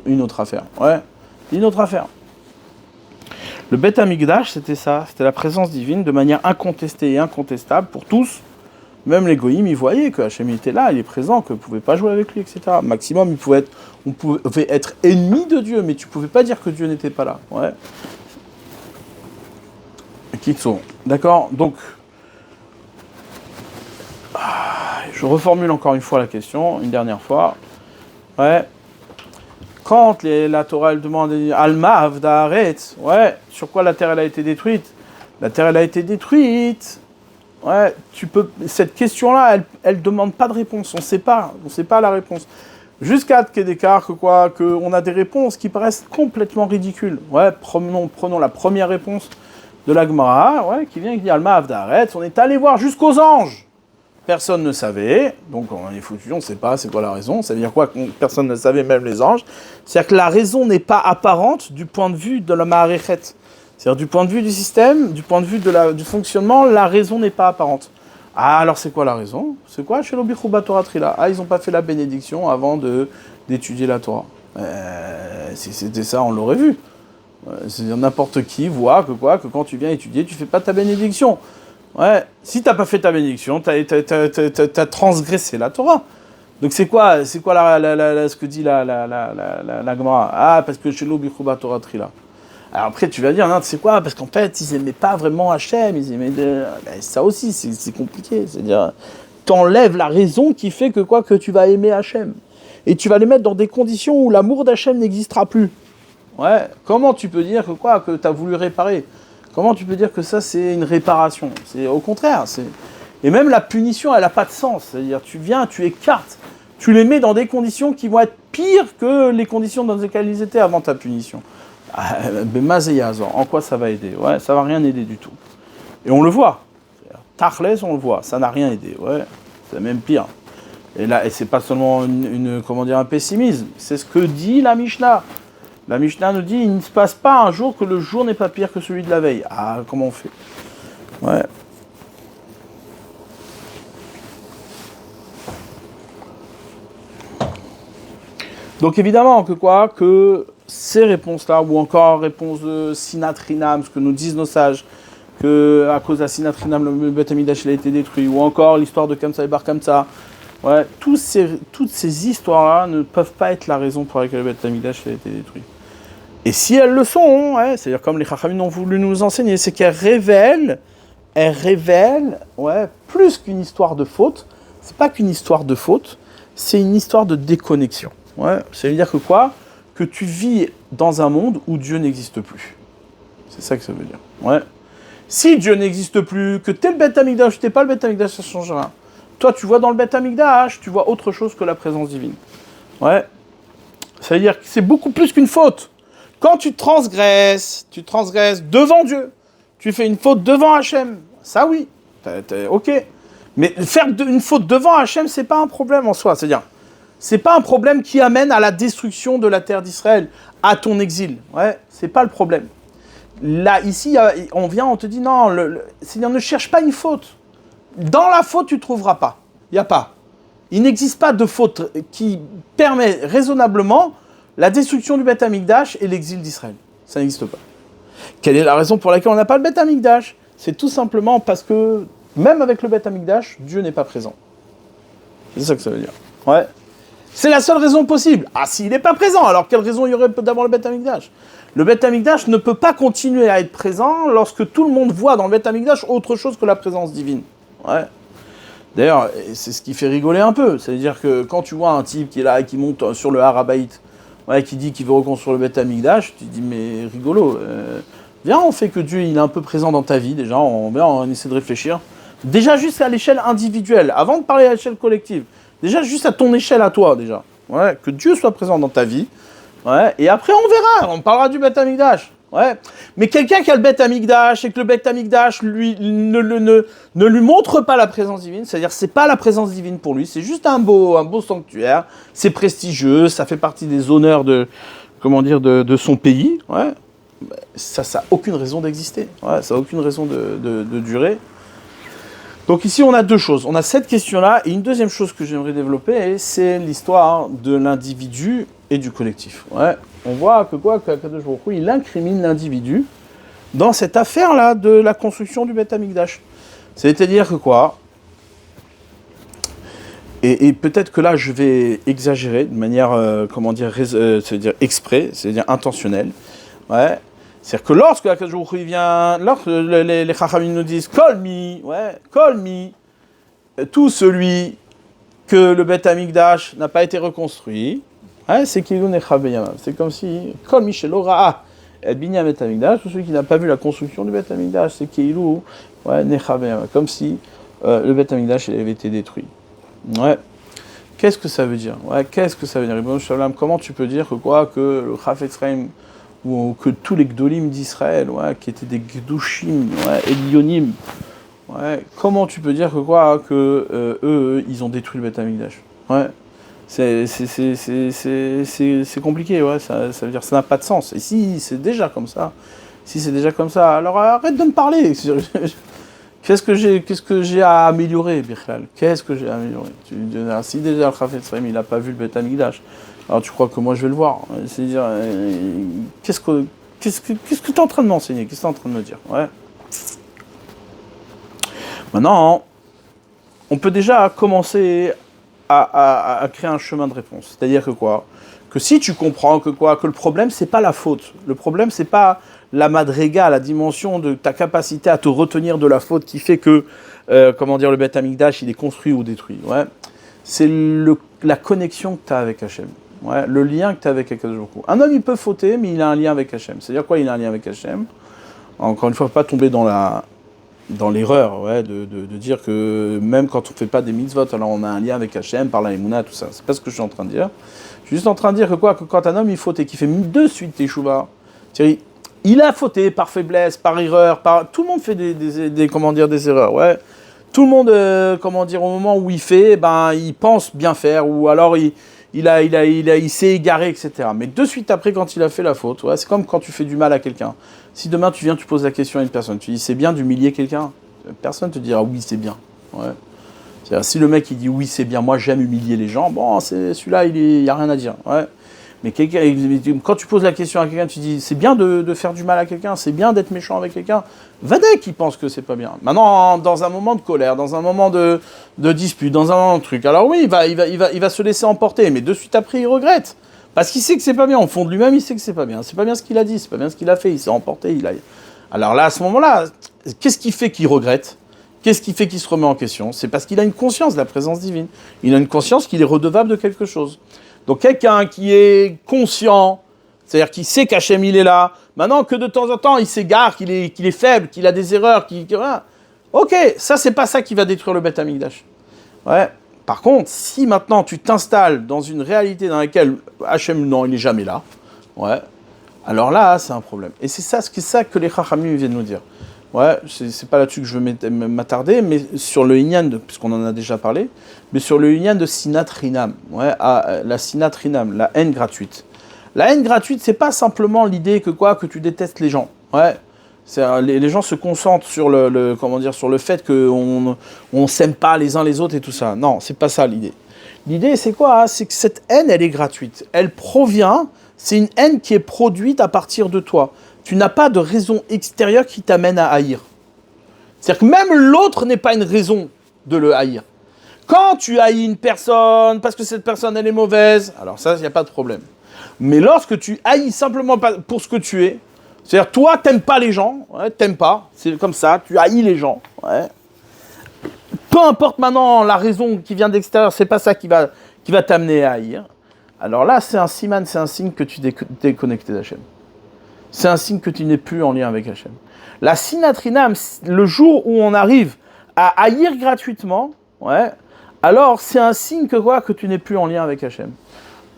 une autre affaire. Ouais, une autre affaire. Le Beth Amikdash, c'était ça. C'était la présence divine de manière incontestée et incontestable pour tous. Même les goïms, ils voyaient que Hachem était là, il est présent, qu'on ne pouvait pas jouer avec lui, etc. Maximum, on pouvait être ennemi de Dieu, mais tu ne pouvais pas dire que Dieu n'était pas là. Ouais. Kitso. D'accord. Donc, je reformule encore une fois la question, une dernière fois. Ouais. Quand la Torah elle demande Alma Avdaharet, ouais, sur quoi la terre elle a été détruite? La terre elle a été détruite. Ouais, cette question-là, elle demande pas de réponse. On sait pas la réponse. Jusqu'à qu'on a des réponses qui paraissent complètement ridicules. Ouais, prenons la première réponse de la Gemara, ouais, qui vient et qui dit Alma Avdaharet. On est allé voir jusqu'aux anges. Personne ne savait, donc on est foutu, on ne sait pas c'est quoi la raison. Ça veut dire quoi? Personne ne savait, même les anges. C'est-à-dire que la raison n'est pas apparente du point de vue de la Ma'arechet. C'est-à-dire du point de vue du système, du point de vue du fonctionnement, la raison n'est pas apparente. Ah, alors c'est quoi la raison? C'est quoi chez l'Obichouba Torah Trila? Ah, ils n'ont pas fait la bénédiction avant d'étudier la Torah. Si c'était ça, on l'aurait vu. C'est-à-dire n'importe qui voit que quand tu viens étudier, tu ne fais pas ta bénédiction. Ouais, si t'as pas fait ta bénédiction, t'as transgressé la Torah. Donc c'est quoi ce que dit la Gemara? Ah, parce que chez l'Obichouba Torah Trila. Alors après tu vas dire, non, c'est quoi? Parce qu'en fait, ils aimaient pas vraiment Hachem, ils aimaient... ça aussi, c'est compliqué. C'est-à-dire, t'enlèves la raison qui fait que tu vas aimer Hachem. Et tu vas les mettre dans des conditions où l'amour d'Hachem n'existera plus. Ouais, comment tu peux dire que t'as voulu réparer? Comment tu peux dire que ça, c'est une réparation? C'est au contraire. Et même la punition, elle n'a pas de sens. C'est-à-dire, tu viens, tu écartes, tu les mets dans des conditions qui vont être pires que les conditions dans lesquelles ils étaient avant ta punition. En quoi ça va aider? Ouais, ça va rien aider du tout. Et on le voit. Tachles, on le voit. Ça n'a rien aidé. Ouais, c'est même pire. Et là, c'est pas seulement un pessimisme. C'est ce que dit la Mishnah. La Mishnah nous dit, il ne se passe pas un jour que le jour n'est pas pire que celui de la veille. Ah, comment on fait? Ouais. Donc évidemment que ces réponses-là, ou encore réponse de Sinatrinam, ce que nous disent nos sages, que à cause de Sinatrinam, le Beth Amikdash a été détruit, ou encore l'histoire de Kamsa et Bar Kamsa, ouais, toutes ces histoires-là ne peuvent pas être la raison pour laquelle le Beth Amikdash a été détruit. Et si elles le sont, ouais, c'est-à-dire comme les Chachamim ont voulu nous enseigner, c'est qu'elles révèlent, ouais, plus qu'une histoire de faute. C'est pas qu'une histoire de faute, c'est une histoire de déconnexion. Ouais, ça veut dire que tu vis dans un monde où Dieu n'existe plus. C'est ça que ça veut dire. Ouais. Si Dieu n'existe plus, que t'es le Beth Amikdash, t'es pas le Beth Amikdash, ça change rien. Toi, tu vois dans le Beth Amikdash, tu vois autre chose que la présence divine. Ouais. Ça veut dire que c'est beaucoup plus qu'une faute. Quand tu transgresses devant Dieu. Tu fais une faute devant Hachem. Ça, oui. Ok. Mais faire une faute devant Hachem, c'est pas un problème en soi. C'est-à-dire, c'est pas un problème qui amène à la destruction de la terre d'Israël, à ton exil. Ouais, c'est pas le problème. Là, ici, on te dit non, c'est-à-dire, ne cherche pas une faute. Dans la faute, tu ne trouveras pas. Il n'y a pas. Il n'existe pas de faute qui permet raisonnablement la destruction du Beth Amikdash et l'exil d'Israël. Ça n'existe pas. Quelle est la raison pour laquelle on n'a pas le Beth Amikdash? C'est tout simplement parce que, même avec le Beth Amikdash, Dieu n'est pas présent. C'est ça que ça veut dire. Ouais. C'est la seule raison possible. Ah, s'il n'est pas présent, alors quelle raison il y aurait d'avoir le Beth Amikdash? Le Beth Amikdash ne peut pas continuer à être présent lorsque tout le monde voit dans le Beth Amikdash autre chose que la présence divine. Ouais. D'ailleurs, c'est ce qui fait rigoler un peu. C'est-à-dire que quand tu vois un type qui est là et qui monte sur le Har Habayit, ouais, qui dit qu'il veut reconstruire le Beth Amikdash, tu dis mais rigolo. Viens, on fait que Dieu il est un peu présent dans ta vie déjà, on essaie de réfléchir. Déjà juste à l'échelle individuelle, avant de parler à l'échelle collective. Déjà juste à ton échelle à toi déjà. Ouais, que Dieu soit présent dans ta vie. Ouais, et après on verra, on parlera du Beth Amikdash. Ouais. Mais quelqu'un qui a le Beth Amikdash et que le Beth Amikdash lui ne lui montre pas la présence divine, c'est-à-dire c'est pas la présence divine pour lui, c'est juste un beau sanctuaire, c'est prestigieux, ça fait partie des honneurs de son pays. Ouais. Ça a aucune raison d'exister. Ouais, ça a aucune raison de durer. Donc ici, on a deux choses. On a cette question-là, et une deuxième chose que j'aimerais développer, c'est l'histoire de l'individu et du collectif. Ouais. On voit qu'Akadosh Baruch Hu, il incrimine l'individu dans cette affaire-là de la construction du Beth Amikdash. C'est-à-dire que quoi ? Et peut-être que là, je vais exagérer de manière, c'est-à-dire exprès, c'est-à-dire intentionnelle. Ouais. C'est-à-dire que lorsque Akadosh Baruch Hu vient, lorsque les Chachamim nous disent Kolmi, tout celui que le Beth Amikdash n'a pas été reconstruit, ouais, c'est Kilou Necha Beyamav. C'est comme si Kolmi Shelo Ra'a El Binyan Beth Amikdash, tout celui qui n'a pas vu la construction du Beth Amikdash, c'est Kilou Necha Beyamav. Comme si le Beth Amikdash avait été détruit. Ouais. Qu'est-ce que ça veut dire ? Ouais, qu'est-ce que ça veut dire ? Ribono Shel Olam, comment tu peux dire que le Chafetz Chaim ou que tous les Gdolim d'Israël, ouais, qui étaient des Gdushim, ouais, Elionim, ouais, comment tu peux dire que eux, ils ont détruit le Beth Amikdash ? Ouais, c'est compliqué, ouais, ça veut dire que ça n'a pas de sens. Et si c'est déjà comme ça, alors arrête de me parler. Qu'est-ce que j'ai à améliorer, Bichlal ? Qu'est-ce que j'ai à améliorer ? Si déjà le Chafetz Chaim, il n'a pas vu le Beth Amikdash, alors tu crois que moi je vais le voir ? C'est-à-dire, qu'est-ce que tu es en train de m'enseigner ? Qu'est-ce que tu es en train de me dire ? Ouais. Maintenant, on peut déjà commencer à créer un chemin de réponse. C'est-à-dire que quoi ? Que si tu comprends que le problème, c'est pas la faute. Le problème, c'est pas la madriga, la dimension de ta capacité à te retenir de la faute qui fait que, le Beth Amikdash, il est construit ou détruit. Ouais. C'est la connexion que tu as avec Hachem. Ouais, le lien que tu as avec Akadosh Baruch Hu. Un homme, il peut fauter, mais il a un lien avec Hachem. C'est-à-dire quoi, il a un lien avec Hachem ? Encore une fois, pas tomber dans l'erreur, ouais, de dire que même quand on ne fait pas des mitzvot, alors on a un lien avec Hachem, par la Emouna, tout ça. C'est pas ce que je suis en train de dire. Je suis juste en train de dire que quand un homme, il faute et qu'il fait de suite teshuva, il a fauté par faiblesse, par erreur, tout le monde fait des erreurs, ouais. Tout le monde, au moment où il fait, il pense bien faire, ou alors il s'est égaré, etc. Mais de suite après, quand il a fait la faute, ouais, c'est comme quand tu fais du mal à quelqu'un. Si demain tu poses la question à une personne, tu dis c'est bien d'humilier quelqu'un, personne te dira oui c'est bien. Ouais. C'est-à-dire, si le mec il dit oui c'est bien, moi j'aime humilier les gens, bon c'est celui-là il y a rien à dire. Ouais. Mais quand tu poses la question à quelqu'un, tu dis c'est bien de faire du mal à quelqu'un, c'est bien d'être méchant avec quelqu'un. Vadek qui pense que c'est pas bien. Maintenant, dans un moment de colère, dans un moment de dispute, dans un moment de truc, alors oui, il va se laisser emporter, mais de suite après, il regrette. Parce qu'il sait que c'est pas bien. Au fond de lui-même, il sait que c'est pas bien. C'est pas bien ce qu'il a dit, c'est pas bien ce qu'il a fait, il s'est emporté. Alors là, à ce moment-là, qu'est-ce qui fait qu'il regrette ? Qu'est-ce qui fait qu'il se remet en question ? C'est parce qu'il a une conscience de la présence divine. Il a une conscience qu'il est redevable de quelque chose. Donc quelqu'un qui est conscient, c'est-à-dire qui sait qu'Hachem il est là, maintenant que de temps en temps il s'égare, qu'il est faible, qu'il a des erreurs, voilà. Ok, ça c'est pas ça qui va détruire le Beth Amikdash. Ouais. Par contre, si maintenant tu t'installes dans une réalité dans laquelle Hachem non, il n'est jamais là, ouais, alors là c'est un problème. Et c'est ça que les Chachamim viennent nous dire. Ouais, c'est pas là-dessus que je veux m'attarder, mais sur le Inyan, puisqu'on en a déjà parlé, mais sur le Inyan de Sinat Rinam, ouais, la Sinat Rinam, la haine gratuite. La haine gratuite, c'est pas simplement l'idée que tu détestes les gens. Ouais, les gens se concentrent sur sur le fait qu'on s'aime pas les uns les autres et tout ça. Non, c'est pas ça l'idée. L'idée, c'est quoi ? C'est que cette haine, elle est gratuite. Elle provient, c'est une haine qui est produite à partir de toi. Tu n'as pas de raison extérieure qui t'amène à haïr. C'est-à-dire que même l'autre n'est pas une raison de le haïr. Quand tu haïs une personne parce que cette personne elle est mauvaise, alors ça, il n'y a pas de problème. Mais lorsque tu haïs simplement pour ce que tu es, c'est-à-dire toi, t'aimes pas les gens, ouais, t'aimes pas, c'est comme ça, tu haïs les gens. Ouais. Peu importe maintenant la raison qui vient d'extérieur, c'est pas ça qui va t'amener à haïr. alors là, c'est un siman, c'est un signe que tu t'es connecté d'Hachem. C'est un signe que tu n'es plus en lien avec Hachem. La sinatrinam, le jour où on arrive à haïr gratuitement, ouais, alors c'est un signe que quoi, que tu n'es plus en lien avec Hachem.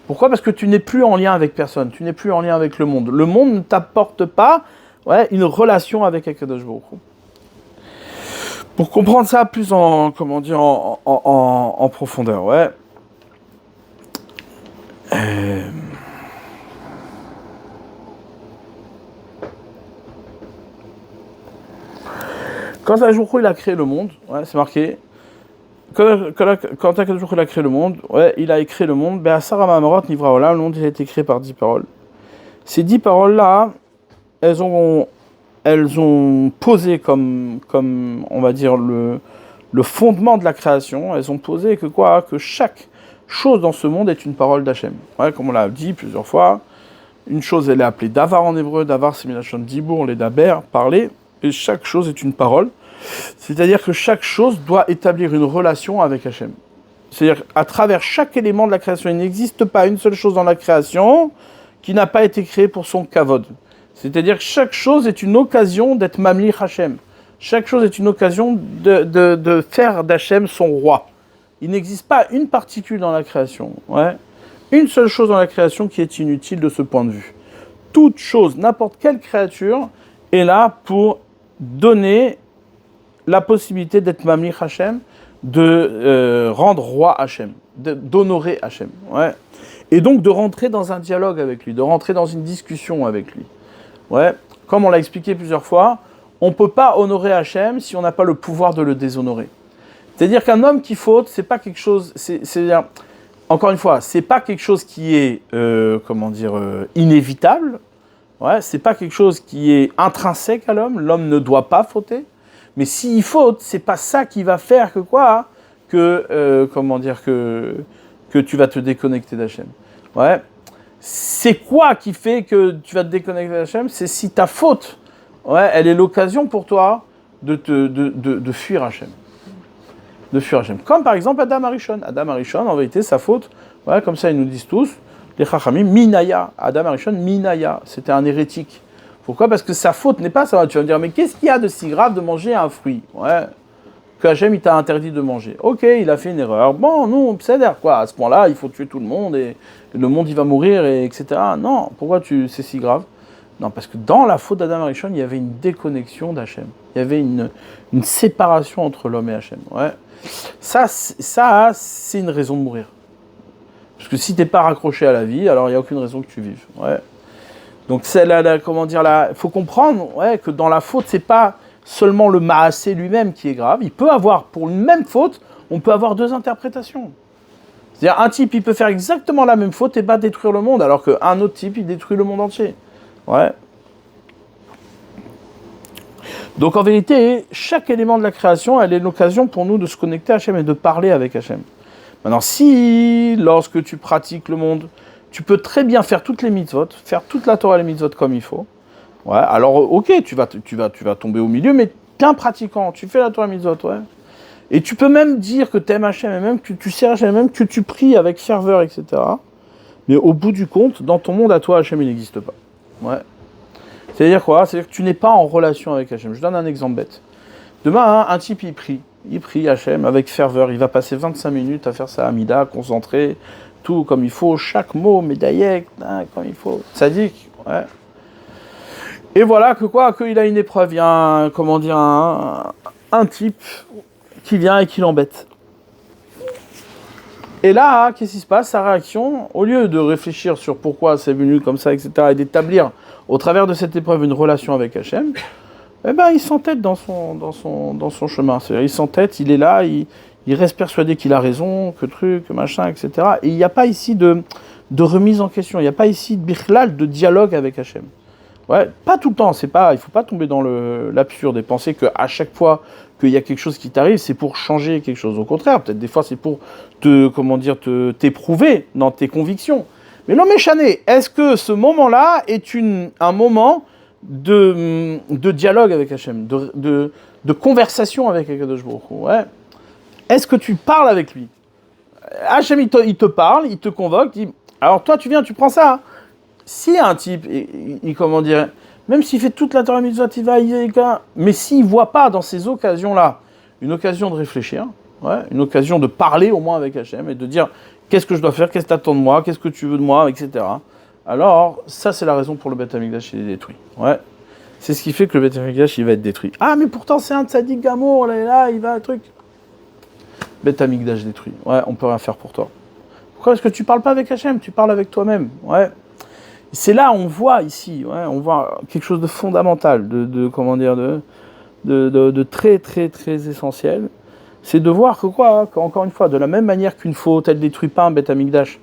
Pourquoi ? Parce que tu n'es plus en lien avec personne, tu n'es plus en lien avec le monde. Le monde ne t'apporte pas, ouais, une relation avec Akadosh Baruch Hu. Pour comprendre ça plus en, comment dire, en profondeur, ouais. Quand Akadosh Baruch Hu, il a créé le monde, ouais, c'est marqué. Quand Akadosh Baruch Hu, il a créé le monde, ouais, il a créé le monde. Be'asara ma'amarot nivra olam, le monde il a été créé par 10 paroles. Ces 10 paroles-là, elles ont posé comme on va dire le fondement de la création. Elles ont posé que quoi, que chaque chose dans ce monde est une parole d'Hachem. Ouais, comme on l'a dit plusieurs fois, une chose elle est appelée davar en hébreu. Davar c'est milachon dibour, les daber, parler, et chaque chose est une parole. C'est-à-dire que chaque chose doit établir une relation avec Hachem. C'est-à-dire à travers chaque élément de la création, il n'existe pas une seule chose dans la création qui n'a pas été créée pour son kavod. C'est-à-dire que chaque chose est une occasion d'être mamlich Hachem. Chaque chose est une occasion de faire d'Hachem son roi. Il n'existe pas une particule dans la création. Ouais. Une seule chose dans la création qui est inutile de ce point de vue. Toute chose, n'importe quelle créature, est là pour donner la possibilité d'être mamlich Hachem, de rendre roi Hachem, d'honorer Hachem. Ouais. Et donc de rentrer dans un dialogue avec lui, de rentrer dans une discussion avec lui. Ouais. Comme on l'a expliqué plusieurs fois, on ne peut pas honorer Hachem si on n'a pas le pouvoir de le déshonorer. C'est-à-dire qu'un homme qui faute, c'est pas quelque chose... encore une fois, c'est pas quelque chose qui est, inévitable. Ouais, c'est pas quelque chose qui est intrinsèque à l'homme. L'homme ne doit pas fauter. Mais s'il faute, c'est pas ça qui va faire que quoi, que tu vas te déconnecter d'Hachem. Ouais. C'est quoi qui fait que tu vas te déconnecter d'Hachem ? C'est si ta faute, ouais, elle est l'occasion pour toi de fuir Hachem. De fuir Hachem. Comme par exemple Adam Arishon. Adam Arishon, en vérité, sa faute, ouais, comme ça ils nous disent tous, les Chachamim, Minaya. Adam Arishon, Minaya. C'était un hérétique. Pourquoi ? Parce que sa faute n'est pas ça. Tu vas me dire, mais qu'est-ce qu'il y a de si grave de manger un fruit ? Ouais. Que Hachem, il t'a interdit de manger. Ok, il a fait une erreur. Bon, nous, c'est quoi. À ce point-là, il faut tuer tout le monde et le monde, il va mourir, et etc. Non, pourquoi c'est si grave ? Non, parce que dans la faute d'Adam Arishon, il y avait une déconnexion d'Hachem. Il y avait une séparation entre l'homme et Hachem. Ouais. Ça, c'est une raison de mourir. Parce que si tu n'es pas raccroché à la vie, alors il n'y a aucune raison que tu vives. Ouais. Donc, il faut comprendre, ouais, que dans la faute, c'est pas seulement le maasé lui-même qui est grave. Il peut avoir, pour une même faute, on peut avoir deux interprétations. C'est-à-dire, un type, il peut faire exactement la même faute et pas détruire le monde, alors qu'un autre type, il détruit le monde entier. Ouais. Donc, en vérité, chaque élément de la création, elle est l'occasion pour nous de se connecter à Hachem et de parler avec Hachem. Maintenant, si, lorsque tu pratiques le monde, tu peux très bien faire toutes les mitzvot, faire toute la Torah et les mitzvot comme il faut. Ouais, alors, ok, tu vas tomber au milieu, mais t'es un pratiquant, tu fais la Torah et les mitzvot, ouais. Et tu peux même dire que tu aimes Hachem, et même que tu sers Hachem, et même que tu pries avec ferveur, etc. Mais au bout du compte, dans ton monde à toi, Hachem, il n'existe pas. Ouais. C'est-à-dire quoi ? C'est-à-dire que tu n'es pas en relation avec Hachem. Je donne un exemple bête. Demain, un type, il prie Hachem avec ferveur, il va passer 25 minutes à faire sa Hamida, concentré, tout comme il faut, chaque mot, médaillé, comme il faut, tzaddik, ouais. Et voilà qu'il a une épreuve, il y a un type qui vient et qui l'embête. Et là, qu'est-ce qui se passe ? Sa réaction, au lieu de réfléchir sur pourquoi c'est venu comme ça, etc., et d'établir au travers de cette épreuve une relation avec Hachem, eh ben, il s'entête dans son chemin. C'est-à-dire, il s'entête, il est là, il reste persuadé qu'il a raison, que truc, que machin, etc. Et il n'y a pas ici de remise en question, il n'y a pas ici de dialogue avec Hachem. Ouais, pas tout le temps, il ne faut pas tomber dans l'absurde et penser qu'à chaque fois qu'il y a quelque chose qui t'arrive, c'est pour changer quelque chose. Au contraire, peut-être des fois c'est pour t'éprouver dans tes convictions. Mais non, méchané, est-ce que ce moment-là est un moment de dialogue avec Hachem, de conversation avec Akadosh Baruch Hu, ouais. Est-ce que tu parles avec lui ? Hachem, il te parle, il te convoque, il dit Alors toi, tu viens, tu prends ça. Si un type, comment dire, même s'il fait toute la Torah mitzvot, il va, mais s'il voit pas dans ces occasions-là une occasion de réfléchir, ouais, une occasion de parler au moins avec Hachem et de dire qu'est-ce que je dois faire, qu'est-ce que tu attends de moi, qu'est-ce que tu veux de moi, etc. Alors, ça c'est la raison pour le Beth Amikdash, il est détruit. Ouais. C'est ce qui fait que le Beth Amikdash, il va être détruit. Ah, mais pourtant c'est un tzaddik gamour, là, il va un truc. Beth Amikdash détruit. Ouais, on peut rien faire pour toi. Pourquoi est-ce que tu parles pas avec Hachem, tu parles avec toi-même. Ouais. C'est là, on voit ici, ouais, on voit quelque chose de fondamental, comment dire, de très très très essentiel. C'est de voir que encore une fois, de la même manière qu'une faute, elle détruit pas un Beth Amikdash.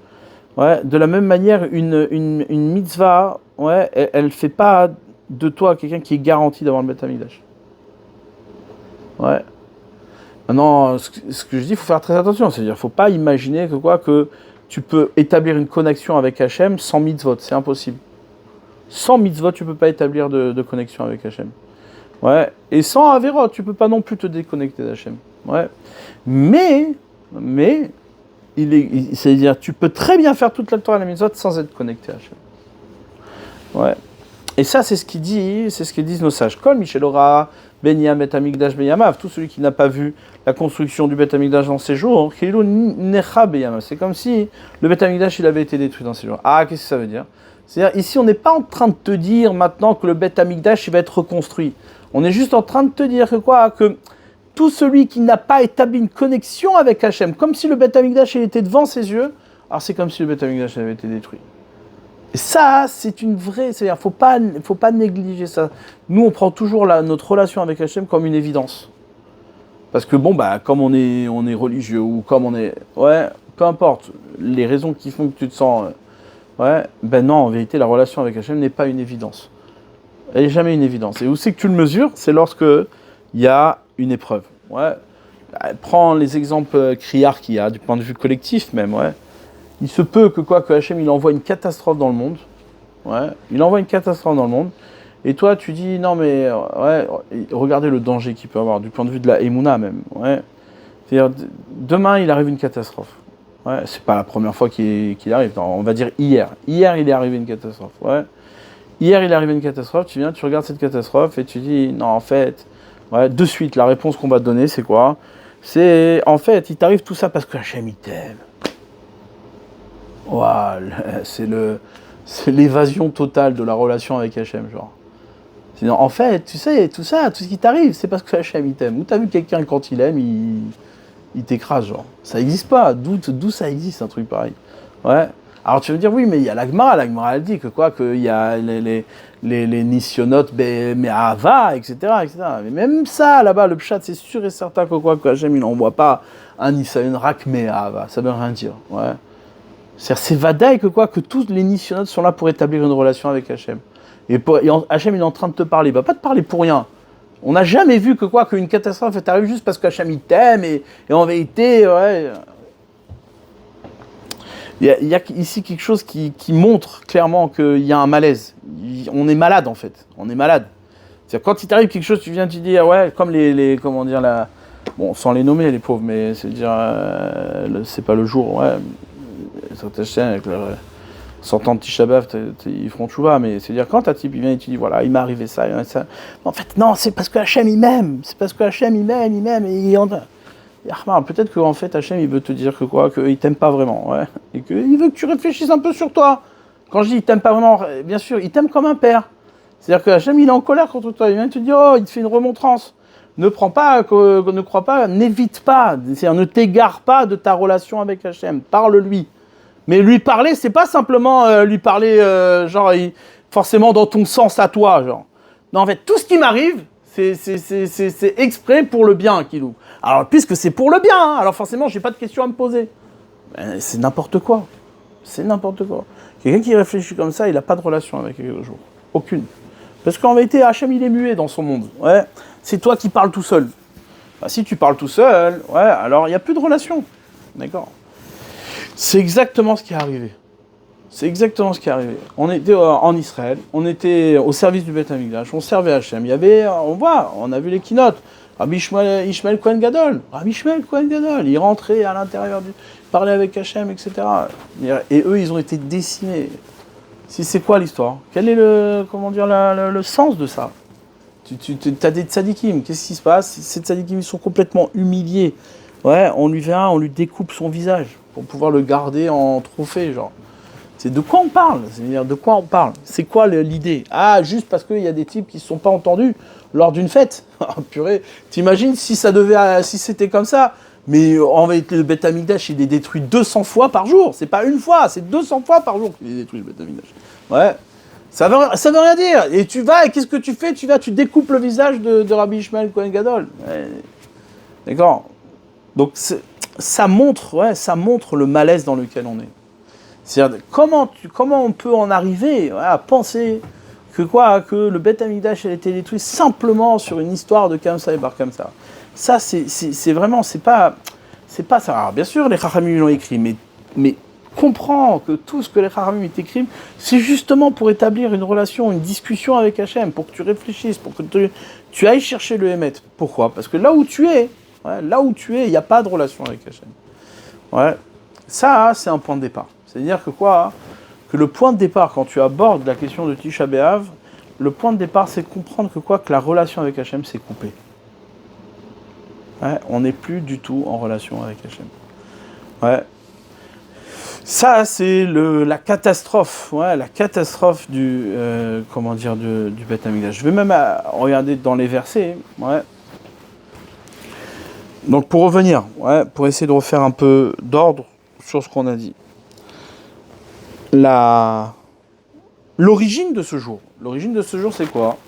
Ouais, de la même manière, une mitzvah, ouais, elle fait pas de toi quelqu'un qui est garanti d'avoir le Beth Amikdash. Ouais. Maintenant, ce que je dis, il faut faire très attention. C'est-à-dire, il ne faut pas imaginer que tu peux établir une connexion avec Hachem sans mitzvot. C'est impossible. Sans mitzvot, tu ne peux pas établir de connexion avec Hachem. Ouais. Et sans Averot, tu ne peux pas non plus te déconnecter d'Hachem. Ouais. Mais c'est-à-dire, tu peux très bien faire toute la Torah et la mitzvot sans être connecté à Hachem. Ouais. Et ça, c'est ce qu'ils disent nos sages. Kol Michelora, Benyam Bet Amikdash Beyamav, tout celui qui n'a pas vu la construction du Bet Amikdash dans ses jours, c'est comme si le Bet Amikdash il avait été détruit dans ses jours. Ah, qu'est-ce que ça veut dire? C'est-à-dire, ici, on n'est pas en train de te dire maintenant que le Bet Amikdash il va être reconstruit. On est juste en train de te dire que tout celui qui n'a pas établi une connexion avec Hachem, comme si le Bet Amikdash il était devant ses yeux, alors c'est comme si le Bet Amikdash avait été détruit. Et ça, c'est une vraie... C'est-à-dire, faut pas négliger ça. Nous, on prend toujours notre relation avec Hachem comme une évidence. Parce que, comme on est religieux, ou comme on est... Ouais, peu importe, les raisons qui font que tu te sens... non, en vérité, la relation avec Hachem n'est pas une évidence. Elle n'est jamais une évidence. Et où c'est que tu le mesures? C'est lorsque il y a une épreuve. Ouais. Prends les exemples criards qu'il y a, du point de vue collectif même, ouais. Il se peut que Hachem il envoie une catastrophe dans le monde. Ouais, il envoie une catastrophe dans le monde. Et toi, tu dis, non mais, regardez le danger qu'il peut avoir, du point de vue de la Emouna même. Ouais. C'est-à-dire, demain, il arrive une catastrophe. Ouais, c'est pas la première fois qu'il arrive. On va dire hier. Hier, il est arrivé une catastrophe. Ouais. Hier, il est arrivé une catastrophe. Tu viens, tu regardes cette catastrophe et tu dis, non, en fait, de suite, la réponse qu'on va te donner, c'est quoi? C'est, en fait, il t'arrive tout ça parce que Hachem, il t'aime. Voilà, c'est l'évasion totale de la relation avec Hachem, genre. Sinon, en fait, tu sais, tout ça, tout ce qui t'arrive, c'est parce que Hachem, il t'aime. Ou t'as vu quelqu'un, quand il aime, il t'écrase, genre. Ça n'existe pas. D'où ça existe, un truc pareil? Ouais. Alors, tu veux dire, oui, mais il y a l'Agmara. L'Agmara, elle dit qu'il y a les nisyonotes, mais Ahava, etc., etc. Mais même ça, là-bas, le pshat, c'est sûr et certain que Hachem, il n'envoie pas un nisayon rak, mais Ahava. Ça veut rien dire, ouais. C'est vadaï que tous les nisyonotes sont là pour établir une relation avec Hachem. Et Hachem, il est en train de te parler. Il ne va pas te parler pour rien. On n'a jamais vu qu'une catastrophe t'arrive juste parce qu'Hachem, il t'aime. Et en vérité, ouais. Il y a ici quelque chose qui montre clairement qu'il y a un malaise. On est malade, en fait. On est malade. C'est-à-dire, quand il t'arrive quelque chose, tu viens, tu dis, comme comment dire, bon, sans les nommer, les pauvres, mais c'est-à-dire, c'est pas le jour, ouais. Avec leur 100 ans de Tisha B'Av, ils feront tchouva, mais c'est-à-dire quand un type il vient et tu dis voilà, il m'est arrivé ça, en fait non, c'est parce que Hachem il m'aime, c'est parce que Hachem il m'aime, et peut-être qu'en fait Hachem il veut te dire qu'il t'aime pas vraiment, ouais, et qu'il veut que tu réfléchisses un peu sur toi. Quand je dis il t'aime pas vraiment, bien sûr, il t'aime comme un père. C'est-à-dire que Hachem il est en colère contre toi, il vient te dire il te fait une remontrance. Ne crois pas, n'évite pas, c'est-à-dire ne t'égare pas de ta relation avec Hachem, parle-lui. Mais lui parler, c'est pas simplement lui parler forcément dans ton sens à toi, genre. Non, en fait, tout ce qui m'arrive, c'est exprès pour le bien, Kilou. Alors, puisque c'est pour le bien, hein, alors forcément, j'ai pas de questions à me poser. Ben, c'est n'importe quoi. C'est n'importe quoi. Quelqu'un qui réfléchit comme ça, il n'a pas de relation avec quelque chose. Aucune. Parce qu'en vérité, Hachem, il est muet dans son monde. Ouais. C'est toi qui parles tout seul. Bah, si tu parles tout seul, ouais, alors il n'y a plus de relation. D'accord. C'est exactement ce qui est arrivé. C'est exactement ce qui est arrivé. On était en Israël, on était au service du Beth Amikdash, on servait Hachem. Il y avait, on a vu les keynotes. Rabbi Ishmael Kohen Gadol, Rabbi Ishmael Kohen Gadol, il rentrait à l'intérieur du... parlait avec Hachem, etc. Et eux, ils ont été décimés. Si c'est quoi l'histoire? Quel est le, comment dire, le sens de ça? Tu as des tzadikim, qu'est-ce qui se passe? Ces tzadikim, ils sont complètement humiliés. Ouais, on lui découpe son visage pour pouvoir le garder en trophée, genre. C'est de quoi on parle? C'est-à-dire de quoi on parle? C'est quoi l'idée? Ah, juste parce qu'il y a des types qui ne se sont pas entendus lors d'une fête. Purée, t'imagines si c'était comme ça? Mais en vérité, le Beth Amikdash, il est détruit 200 fois par jour. C'est pas une fois, c'est 200 fois par jour qu'il est détruit, le Beth Amikdash. Ouais, ça veut rien dire. Et tu vas, et qu'est-ce que tu fais? Tu découpes le visage de Rabbi Ishmael Kohen Gadol. Ouais. D'accord? Donc ça montre le malaise dans lequel on est. C'est-à-dire, comment on peut en arriver à penser que le Beth Amikdash a été détruit simplement sur une histoire de Kamsa et Bar Kamsa. Ça, c'est vraiment, c'est pas ça. Alors, bien sûr, les Chachamim l'ont écrit, mais comprends que tout ce que les Chachamim écrivent, c'est justement pour établir une relation, une discussion avec Hachem, pour que tu réfléchisses, pour que tu ailles chercher le Hémet. Pourquoi? Parce que là où tu es, il n'y a pas de relation avec Hachem. Ouais. Ça, c'est un point de départ. C'est-à-dire que le point de départ, quand tu abordes la question de Tisha B'Av, le point de départ, c'est de comprendre que la relation avec Hachem, c'est coupé. Ouais, on n'est plus du tout en relation avec Hachem. Ouais. Ça, c'est la catastrophe. Ouais, la catastrophe du Beth Amikdash. Je vais même regarder dans les versets. Ouais. Donc, pour revenir, pour essayer de refaire un peu d'ordre sur ce qu'on a dit. L'origine de ce jour, c'est quoi?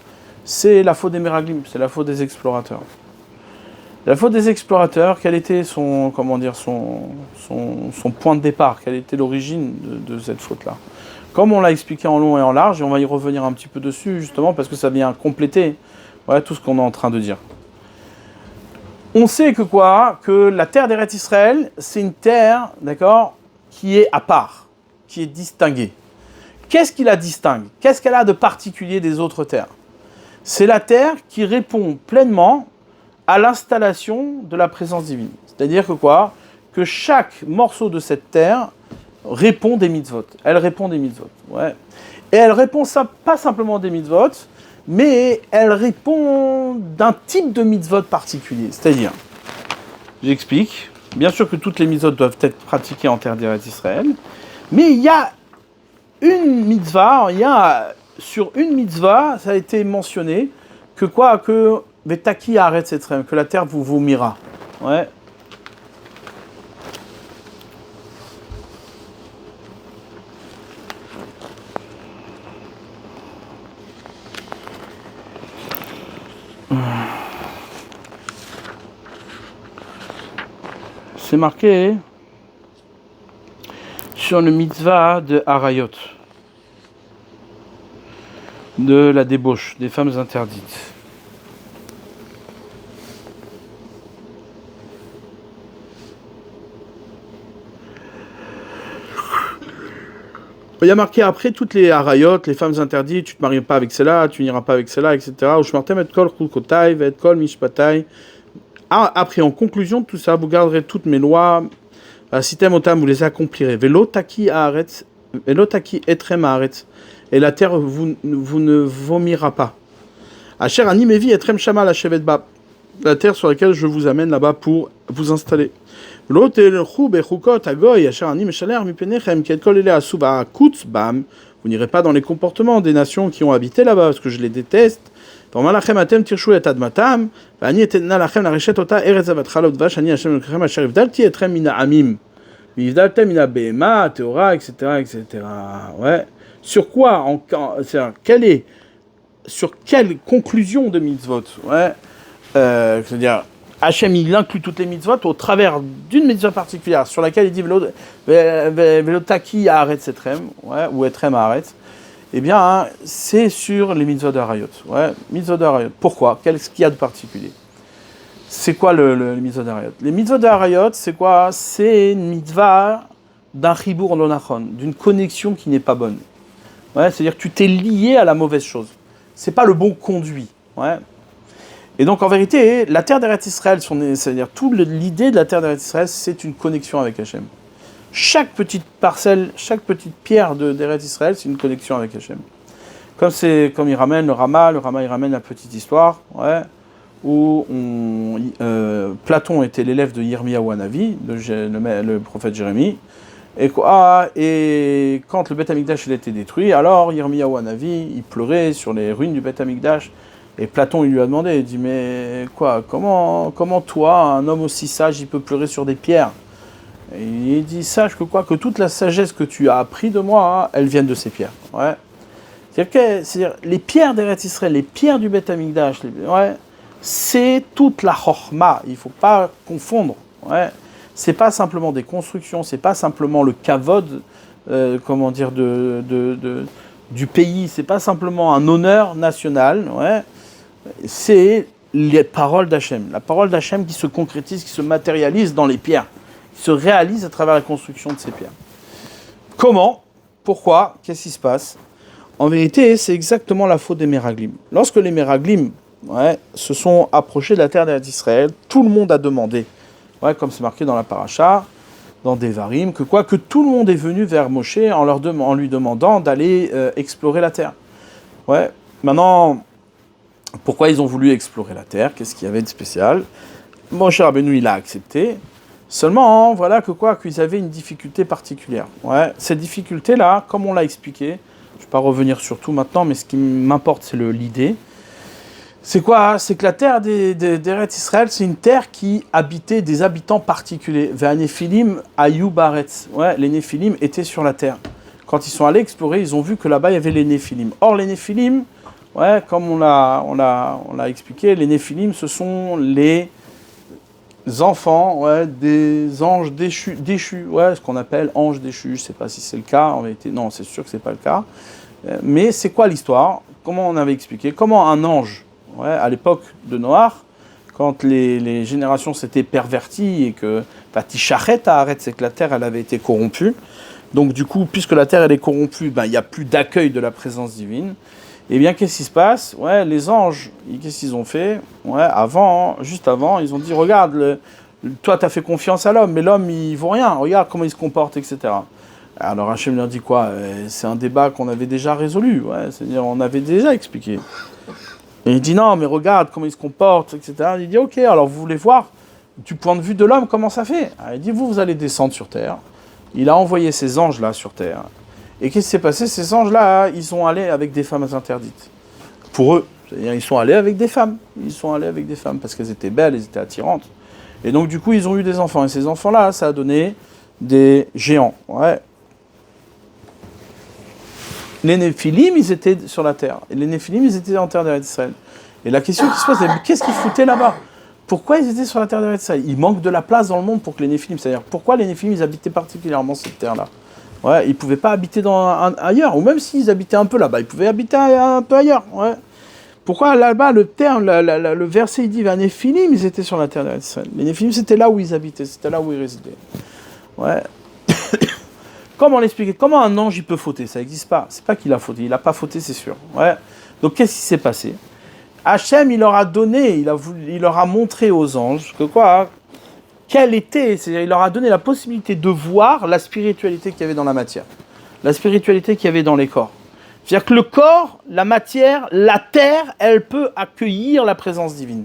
C'est la faute des Meraglim, c'est la faute des explorateurs. La faute des explorateurs, quel était son point de départ? Quelle était l'origine de cette faute-là? Comme on l'a expliqué en long et en large, et on va y revenir un petit peu dessus, justement, parce que ça vient compléter tout ce qu'on est en train de dire. On sait que la terre d'Eretz Israël, c'est une terre, d'accord, qui est à part, qui est distinguée. Qu'est-ce qui la distingue? Qu'est-ce qu'elle a de particulier des autres terres? C'est la terre qui répond pleinement à l'installation de la présence divine. C'est-à-dire que chaque morceau de cette terre répond des mitzvot. Elle répond des mitzvot. Ouais. Et elle répond pas simplement des mitzvot, mais elle répond d'un type de mitzvot particulier. C'est-à-dire, j'explique, bien sûr que toutes les mitzvot doivent être pratiquées en terre d'Eretz Israël, mais il y a une mitzvah, sur une mitzvah, ça a été mentionné, que Vetaki Haaretz Etrem, que la terre vous vomira. Ouais. C'est marqué sur le mitzvah de Harayot, de la débauche, des femmes interdites. Il y a marqué après toutes les harayot, les femmes interdites, tu ne te maries pas avec celle-là, tu n'iras pas avec celle-là, etc. Après, en conclusion de tout ça, vous garderez toutes mes lois, sitem otam, vous les accomplirez. Velotaki etrem haaretz. Et la terre vous ne vomira pas. Asher ani mevi etrem shama la shevet ba. La terre sur laquelle je vous amène là-bas pour vous installer. Vous n'irez pas dans les comportements des nations qui ont habité là-bas, parce que je les déteste. Ouais. Sur quoi sur quelle conclusion de mitzvot? Ouais. C'est-à-dire, Hachem, il inclut toutes les mitzvot au travers d'une mitzvah particulière sur laquelle il dit Velotaki Haaretz Etrem, ou Etrem Haaretz. Eh bien, c'est sur les mitzvot de Harayot. Ouais, mitzvot de Harayot. Pourquoi? Qu'est-ce qu'il y a de particulier? C'est quoi le mitzvot de Harayot? Les mitzvot de Harayot, c'est quoi? C'est une mitzvah d'un chibour lonachon, d'une connexion qui n'est pas bonne. Ouais, c'est-à-dire que tu t'es lié à la mauvaise chose. C'est pas le bon conduit. Ouais. Et donc en vérité, la terre d'Eretz Israël, c'est-à-dire toute l'idée de la terre d'Eretz Israël, c'est une connexion avec Hachem. Chaque petite parcelle, chaque petite pierre d'Eretz Israël, c'est une connexion avec Hachem. Comme il ramène le Rama il ramène la petite histoire, ouais, où Platon était l'élève de Yirmiyahu Hanavi, le prophète Jérémie, et quand le Beth Amikdash a été détruit, alors Yirmiyahu Hanavi, il pleurait sur les ruines du Beth Amikdash, et Platon il lui a demandé, il dit mais quoi, comment toi, un homme aussi sage, il peut pleurer sur des pierres? Et il dit sache que toute la sagesse que tu as appris de moi, hein, elles viennent de ces pierres. Ouais. C'est-à-dire les pierres d'Eretz Israël, les pierres du Beth Amikdash, ouais, c'est toute la chokhma, il ne faut pas confondre. Ouais. C'est pas simplement des constructions, c'est pas simplement le kavod, du pays, c'est pas simplement un honneur national, ouais. C'est les paroles d'Hachem. La parole d'Hachem qui se concrétise, qui se matérialise dans les pierres, qui se réalise à travers la construction de ces pierres. Comment? Pourquoi? Qu'est-ce qui se passe? En vérité, c'est exactement la faute des Meraglim. Lorsque les Meraglim se sont approchés de la terre d'Israël, tout le monde a demandé, comme c'est marqué dans la paracha, dans Devarim, que tout le monde est venu vers Moshe en lui demandant d'aller explorer la terre. Ouais. Maintenant, pourquoi ils ont voulu explorer la terre? Qu'est-ce qu'il y avait de spécial? Moshe Rabbeinu, il a accepté. Seulement, qu'ils avaient une difficulté particulière. Ouais. Cette difficulté-là, comme on l'a expliqué, je ne vais pas revenir sur tout maintenant, mais ce qui m'importe, c'est l'idée. C'est quoi? C'est que la terre d'Eretz Israël, c'est une terre qui habitait des habitants particuliers. Vers Néphilim, Ayou Baretz. Ouais, les Néphilim étaient sur la terre. Quand ils sont allés explorer, ils ont vu que là-bas, il y avait les Néphilim. Or, les Néphilim, comme on l'a expliqué, les Néphilim, ce sont les enfants des anges déchus, ce qu'on appelle anges déchus. Je ne sais pas si c'est le cas, en vérité, non, c'est sûr que ce n'est pas le cas. Mais c'est quoi l'histoire? Comment on avait expliqué? Comment un ange, à l'époque de Noach, quand les générations s'étaient perverties et que Tisharet Haaretz, c'est que la terre elle avait été corrompue. Donc du coup, puisque la terre elle est corrompue, il n'y a plus d'accueil de la présence divine. Eh bien, qu'est-ce qui se passe? Les anges, qu'est-ce qu'ils ont fait? Juste avant, ils ont dit, regarde, toi, tu as fait confiance à l'homme, mais l'homme, il vaut rien. Regarde comment il se comporte, etc. Alors Hachem leur dit quoi? C'est un débat qu'on avait déjà résolu. C'est-à-dire, on avait déjà expliqué. Et il dit, non, mais regarde comment il se comporte, etc. Il dit, ok, alors vous voulez voir, du point de vue de l'homme, comment ça fait? Il dit, vous allez descendre sur terre. Il a envoyé ces anges-là sur terre. Et qu'est-ce qui s'est passé? Ces anges-là, ils sont allés avec des femmes interdites. Pour eux. C'est-à-dire, ils sont allés avec des femmes. Ils sont allés avec des femmes parce qu'elles étaient belles, elles étaient attirantes. Et donc, du coup, ils ont eu des enfants. Et ces enfants-là, ça a donné des géants. Les Néphilim, ils étaient sur la terre. Et les Néphilim, ils étaient en terre d'Eretz Israël. Et la question qui se pose, c'est qu'est-ce qu'ils foutaient là-bas? Pourquoi ils étaient sur la terre d'Eretz Israël? Il manque de la place dans le monde pour que les Néphilim, c'est-à-dire, pourquoi les Néphilim, ils habitaient particulièrement cette terre-là? Ils ne pouvaient pas habiter ailleurs, ou même s'ils habitaient un peu là-bas, ils pouvaient habiter un peu ailleurs. Pourquoi là-bas, le verset, il dit, les Néphilim, ils étaient sur la terre d'Israël. Les Néphilim, c'était là où ils habitaient, c'était là où ils résidaient. Comment l'expliquer? Comment un ange, il peut fauter? Ça n'existe pas. C'est pas qu'il a fauté, il n'a pas fauté, c'est sûr. Donc, qu'est-ce qui s'est passé? Hachem, il leur a donné, il leur a montré aux anges que c'est-à-dire il leur a donné la possibilité de voir la spiritualité qu'il y avait dans la matière, la spiritualité qu'il y avait dans les corps. C'est-à-dire que le corps, la matière, la terre, elle peut accueillir la présence divine.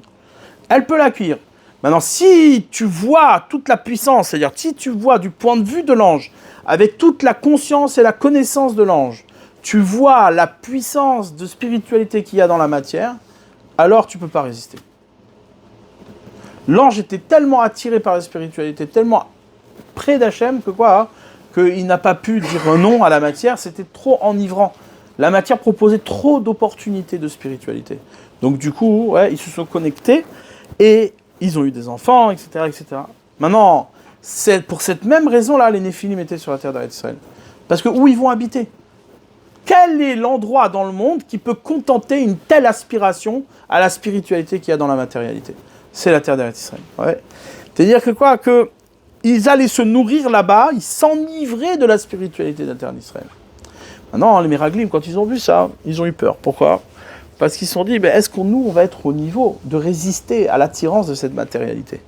Elle peut l'accueillir. Maintenant, si tu vois toute la puissance, c'est-à-dire si tu vois du point de vue de l'ange, avec toute la conscience et la connaissance de l'ange, tu vois la puissance de spiritualité qu'il y a dans la matière, alors tu ne peux pas résister. L'ange était tellement attiré par la spiritualité, tellement près d'Hachem qu'il n'a pas pu dire non à la matière, c'était trop enivrant. La matière proposait trop d'opportunités de spiritualité. Donc du coup, ils se sont connectés et ils ont eu des enfants, etc. etc. Maintenant, c'est pour cette même raison-là, les Néphilim étaient sur la terre d'Eretz Israël. Parce que où ils vont habiter? Quel est l'endroit dans le monde qui peut contenter une telle aspiration à la spiritualité qu'il y a dans la matérialité? C'est la terre d'Eretz Israël. C'est-à-dire que ils allaient se nourrir là-bas, ils s'enivraient de la spiritualité de la terre d'Israël. Maintenant, les Meraglim, quand ils ont vu ça, ils ont eu peur. Pourquoi? Parce qu'ils se sont dit, est-ce qu'on nous, on va être au niveau de résister à l'attirance de cette matérialité?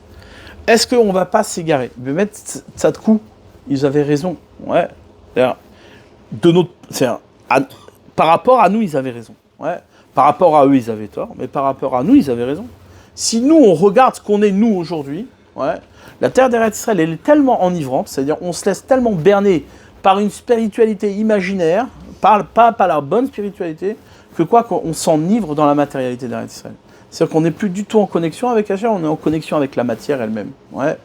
Est-ce qu'on ne va pas s'égarer? Bémet Tzadkou, ils avaient raison. Ouais. Par rapport à nous, ils avaient raison. Ouais. Par rapport à eux, ils avaient tort. Mais par rapport à nous, ils avaient raison. Si nous, on regarde ce qu'on est, nous, aujourd'hui, ouais, la terre d'Eretz Israël, elle est tellement enivrante, c'est-à-dire on se laisse tellement berner par une spiritualité imaginaire, pas par la bonne spiritualité, que quoi qu'on s'enivre dans la matérialité d'Eretz Israël. C'est-à-dire qu'on n'est plus du tout en connexion avec Hachem, on est en connexion avec la matière elle-même. Ouais.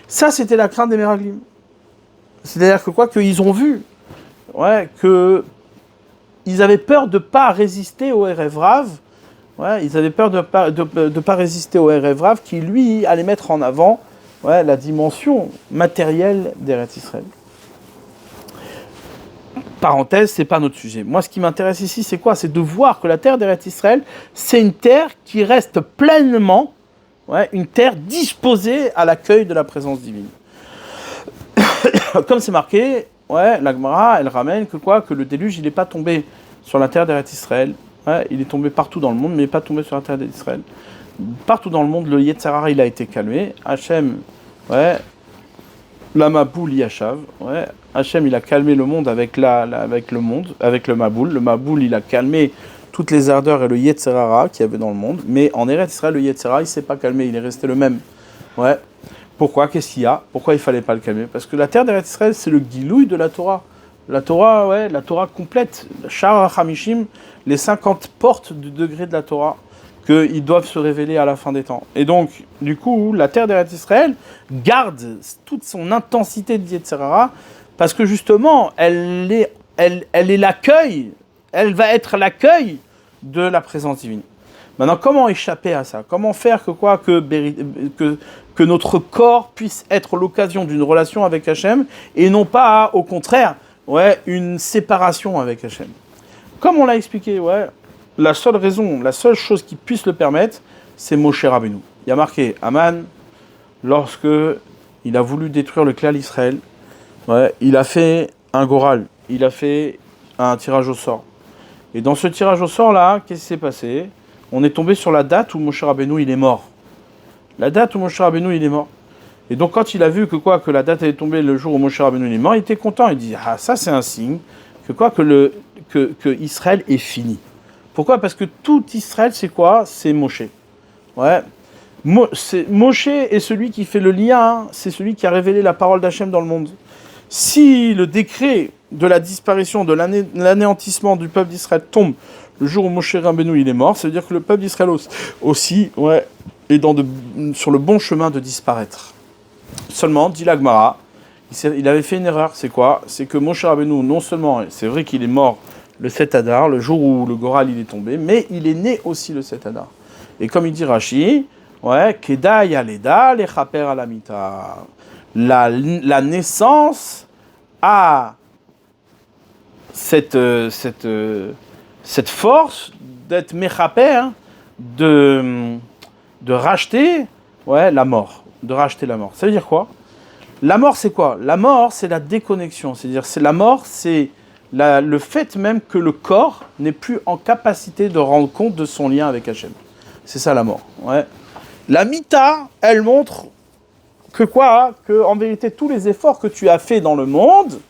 Ça, c'était la crainte des Meraglim. C'est-à-dire que quoi qu'ils ont vu, ouais, que ils avaient peur de ne pas résister au Erev Rav. Ouais, ils avaient peur de pas résister au Erev Rav qui, lui, allait mettre en avant, ouais, la dimension matérielle d'Eretz Israël. Parenthèse, c'est pas notre sujet. Moi, ce qui m'intéresse ici, c'est quoi? C'est de voir que la terre d'Eretz Israël, c'est une terre qui reste pleinement, ouais, une terre disposée à l'accueil de la présence divine. Comme c'est marqué, ouais, la Gemara, elle ramène que le déluge, il n'est pas tombé sur la terre d'Eretz Israël. Ouais, il est tombé partout dans le monde, mais il n'est pas tombé sur la terre d'Israël. Partout dans le monde, le Yetzer Hara, il a été calmé. Hachem, ouais, la Maboul Yashav, ouais, Hachem, il a calmé le monde avec le Maboul. Le Maboul, il a calmé toutes les ardeurs et le Yetzer Hara qu'il y avait dans le monde. Mais en Eretz Israël, le Yetzer Hara, il ne s'est pas calmé, il est resté le même. Ouais. Pourquoi? Qu'est-ce qu'il y a? Pourquoi il ne fallait pas le calmer? Parce que la terre d'Eretz Israël, c'est le Gilouï de la Torah. La Torah, ouais, la Torah complète. Shar HaMishim, les 50 portes du degré de la Torah, qu'ils doivent se révéler à la fin des temps. Et donc, du coup, la terre d'Eretz Israël garde toute son intensité de Yetzer Hara, parce que justement, elle est l'accueil, elle va être l'accueil de la présence divine. Maintenant, comment échapper à ça? Comment faire que notre corps puisse être l'occasion d'une relation avec Hachem, et non pas, au contraire, ouais, une séparation avec Hachem? Comme on l'a expliqué, ouais, la seule chose qui puisse le permettre, c'est Moshe Rabbeinu. Il y a marqué, Aman, lorsque il a voulu détruire le clan d'Israël, ouais, il a fait un goral, il a fait un tirage au sort. Et dans ce tirage au sort là, qu'est-ce qui s'est passé? On est tombé sur la date où Moshe Rabbeinu il est mort. La date où Moshe Rabbeinu il est mort. Et donc quand il a vu que la date est tombée le jour où Moshe Rabbeinu il est mort, il était content. Il dit, ah, ça c'est un signe que Israël est fini. Pourquoi? Parce que tout Israël, c'est quoi? C'est Moshe. Ouais. Moshe est celui qui fait le lien, hein, c'est celui qui a révélé la parole d'Hachem dans le monde. Si le décret de la disparition, de l'anéantissement du peuple d'Israël tombe le jour où Moshe Rabbeinu il est mort, ça veut dire que le peuple d'Israël aussi, ouais, est sur le bon chemin de disparaître. Seulement, dit la Gemara, il avait fait une erreur, c'est quoi? C'est que Moshe Rabbeinu, non seulement, c'est vrai qu'il est mort le 7 Adar, le jour où le Goral il est tombé, mais il est né aussi le 7 Adar. Et comme il dit Rashi, ouais, Keda Yaleda Lechaper Alamita. La naissance a cette force d'être mechaper, de racheter, ouais, la mort. De racheter la mort. Ça veut dire quoi? La mort, c'est quoi? La mort, c'est la déconnexion. C'est-à-dire, la mort, c'est le fait même que le corps n'est plus en capacité de rendre compte de son lien avec Hachem. C'est ça la mort. Ouais. La mita, elle montre que quoi? Que en vérité, tous les efforts que tu as fait dans le monde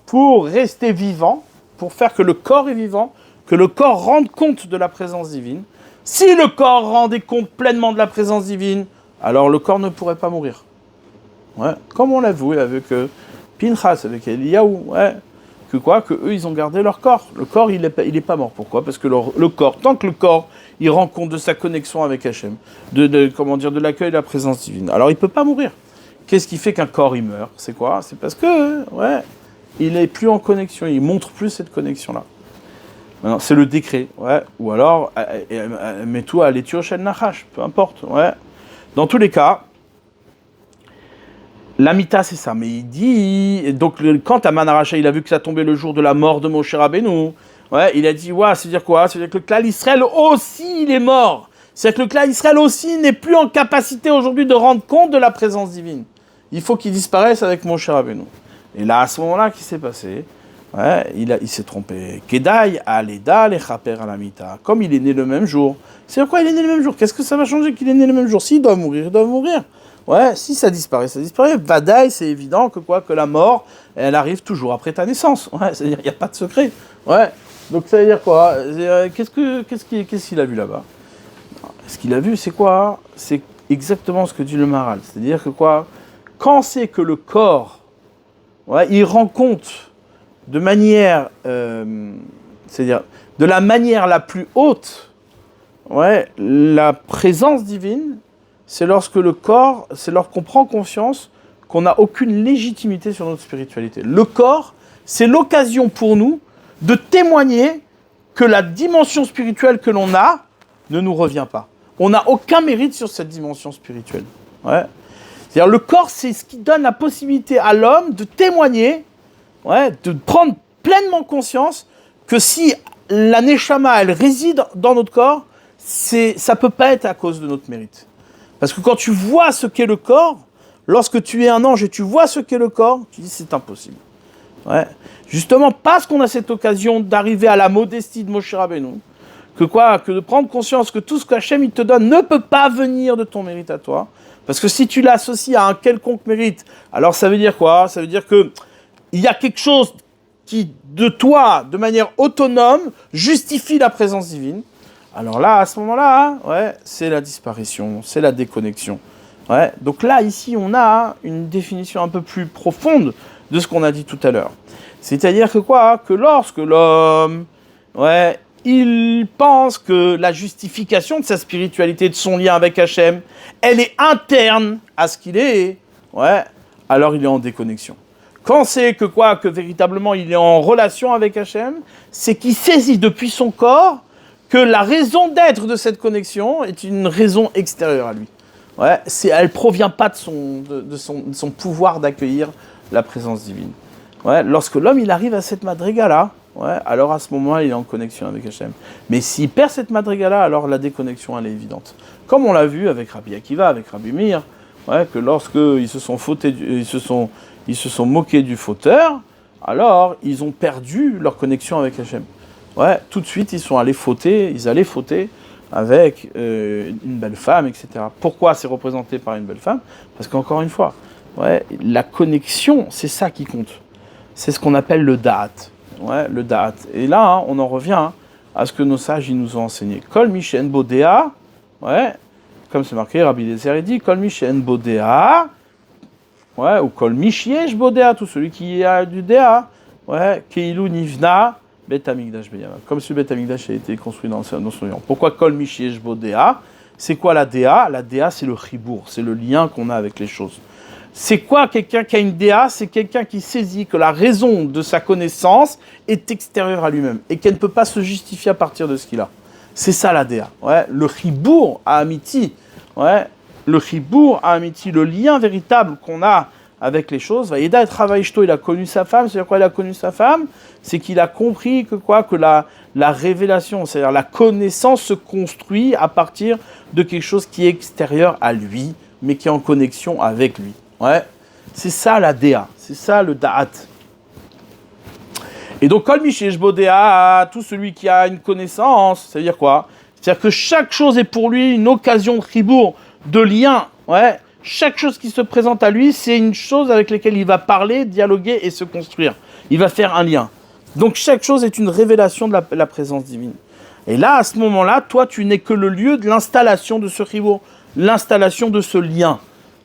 pour rester vivant, pour faire que le corps est vivant, que le corps rende compte de la présence divine. Si le corps rendait compte pleinement de la présence divine, alors le corps ne pourrait pas mourir. Ouais. Comme on l'a vu avec Pinchas, avec Eliyahu, ouais. Que eux, ils ont gardé leur corps. Le corps, il est pas mort. Pourquoi? Parce que le corps, tant que le corps, il rend compte de sa connexion avec Hachem, de l'accueil de la présence divine, alors il peut pas mourir. Qu'est-ce qui fait qu'un corps, il meurt? C'est quoi? C'est parce que, ouais, il est plus en connexion, il montre plus cette connexion-là. Maintenant, c'est le décret, ouais, ou alors, mets tout à l'étio shel nachash, peu importe, ouais. Dans tous les cas, l'amita, c'est ça. Mais il dit, donc quand Aman Aracha, il a vu que ça tombait le jour de la mort de Moshe Rabbeinu, ouais, il a dit, ouais, ça veut dire quoi? Ça veut dire que le clan Israël aussi, il est mort. C'est-à-dire que le clan Israël aussi n'est plus en capacité aujourd'hui de rendre compte de la présence divine. Il faut qu'il disparaisse avec Moshe Rabbeinu. Et là, à ce moment-là, qu'est-ce qui s'est passé? Ouais, il s'est trompé. Kedai, Aleda, Lechaper, Alamita. Comme il est né le même jour. C'est quoi il est né le même jour? Qu'est-ce que ça va changer qu'il est né le même jour? S'il doit mourir, il doit mourir. Ouais, si ça disparaît, ça disparaît. Vadaï, c'est évident que la mort, elle arrive toujours après ta naissance. Ouais, c'est-à-dire, il n'y a pas de secret. Ouais. Donc ça veut dire quoi? Qu'est-ce qu'il a vu là-bas? Ce qu'il a vu, c'est quoi? C'est exactement ce que dit le Maharal. C'est-à-dire que quoi? Quand c'est que le corps, ouais, il rend compte de manière, c'est-à-dire de la manière la plus haute, ouais, la présence divine, c'est lorsqu'on prend conscience qu'on n'a aucune légitimité sur notre spiritualité. Le corps, c'est l'occasion pour nous de témoigner que la dimension spirituelle que l'on a ne nous revient pas. On n'a aucun mérite sur cette dimension spirituelle. Ouais. C'est-à-dire le corps, c'est ce qui donne la possibilité à l'homme de témoigner, ouais, de prendre pleinement conscience que si la Neshama, elle réside dans notre corps, ça ne peut pas être à cause de notre mérite. Parce que quand tu vois ce qu'est le corps, lorsque tu es un ange et tu vois ce qu'est le corps, tu dis c'est impossible. Ouais. Justement, parce qu'on a cette occasion d'arriver à la modestie de Moshe Rabbeinu, que de prendre conscience que tout ce qu'Hachem il te donne ne peut pas venir de ton mérite à toi. Parce que si tu l'associes à un quelconque mérite, alors ça veut dire quoi? Ça veut dire que il y a quelque chose qui, de toi, de manière autonome, justifie la présence divine. Alors là, à ce moment-là, ouais, c'est la disparition, c'est la déconnexion. Ouais. Donc là, ici, on a une définition un peu plus profonde de ce qu'on a dit tout à l'heure. C'est-à-dire que quoi? Que lorsque l'homme, ouais, il pense que la justification de sa spiritualité, de son lien avec Hachem, elle est interne à ce qu'il est, ouais, alors il est en déconnexion. Quand c'est que véritablement il est en relation avec Hachem, c'est qu'il saisit depuis son corps que la raison d'être de cette connexion est une raison extérieure à lui. Ouais, elle ne provient pas de son pouvoir d'accueillir la présence divine. Ouais, lorsque l'homme il arrive à cette madriga-là, ouais, alors à ce moment-là, il est en connexion avec Hachem. Mais s'il perd cette madriga-là, alors la déconnexion, elle est évidente. Comme on l'a vu avec Rabbi Akiva, avec Rabbi Meir, ouais, que lorsqu'ils se sont moqués du fauteur, alors ils ont perdu leur connexion avec Hachem. Ouais, tout de suite, ils allaient fauter avec une belle femme, etc. Pourquoi c'est représenté par une belle femme? Parce qu'encore une fois, ouais, la connexion, c'est ça qui compte. C'est ce qu'on appelle le da'at. Ouais, le da'at. Et là, hein, on en revient à ce que nos sages ils nous ont enseigné. Kol mishen bodea, ouais, comme c'est marqué, Rabbi Eliezer dit, Kol mishen bodea, ouais, ou Kol mishyesh bodea, tout celui qui a du dea, ouais, keilu nivna, Bet Hamikdash beyama. Comme si le Bet Hamikdash a été construit dans son lion. Pourquoi Kol mishyesh bodea? C'est quoi la dea? La dea, c'est le chibour, c'est le lien qu'on a avec les choses. C'est quoi quelqu'un qui a une déa? C'est quelqu'un qui saisit que la raison de sa connaissance est extérieure à lui-même et qu'elle ne peut pas se justifier à partir de ce qu'il a. C'est ça la déa. Ouais, le chibour à Amiti, ouais, le lien véritable qu'on a avec les choses. Vaïda et Travaishto, il a connu sa femme. C'est-à-dire quoi il a connu sa femme? C'est qu'il a compris que la révélation, c'est-à-dire la connaissance se construit à partir de quelque chose qui est extérieur à lui, mais qui est en connexion avec lui. Ouais, c'est ça la déa, c'est ça le da'at. Et donc, Kol Mishesh Bodea, tout celui qui a une connaissance, ça veut dire quoi? C'est-à-dire que chaque chose est pour lui une occasion de chibour, de lien. Ouais, chaque chose qui se présente à lui, c'est une chose avec laquelle il va parler, dialoguer et se construire. Il va faire un lien. Donc, chaque chose est une révélation de la présence divine. Et là, à ce moment-là, toi, tu n'es que le lieu de l'installation de ce chibour, l'installation de ce lien.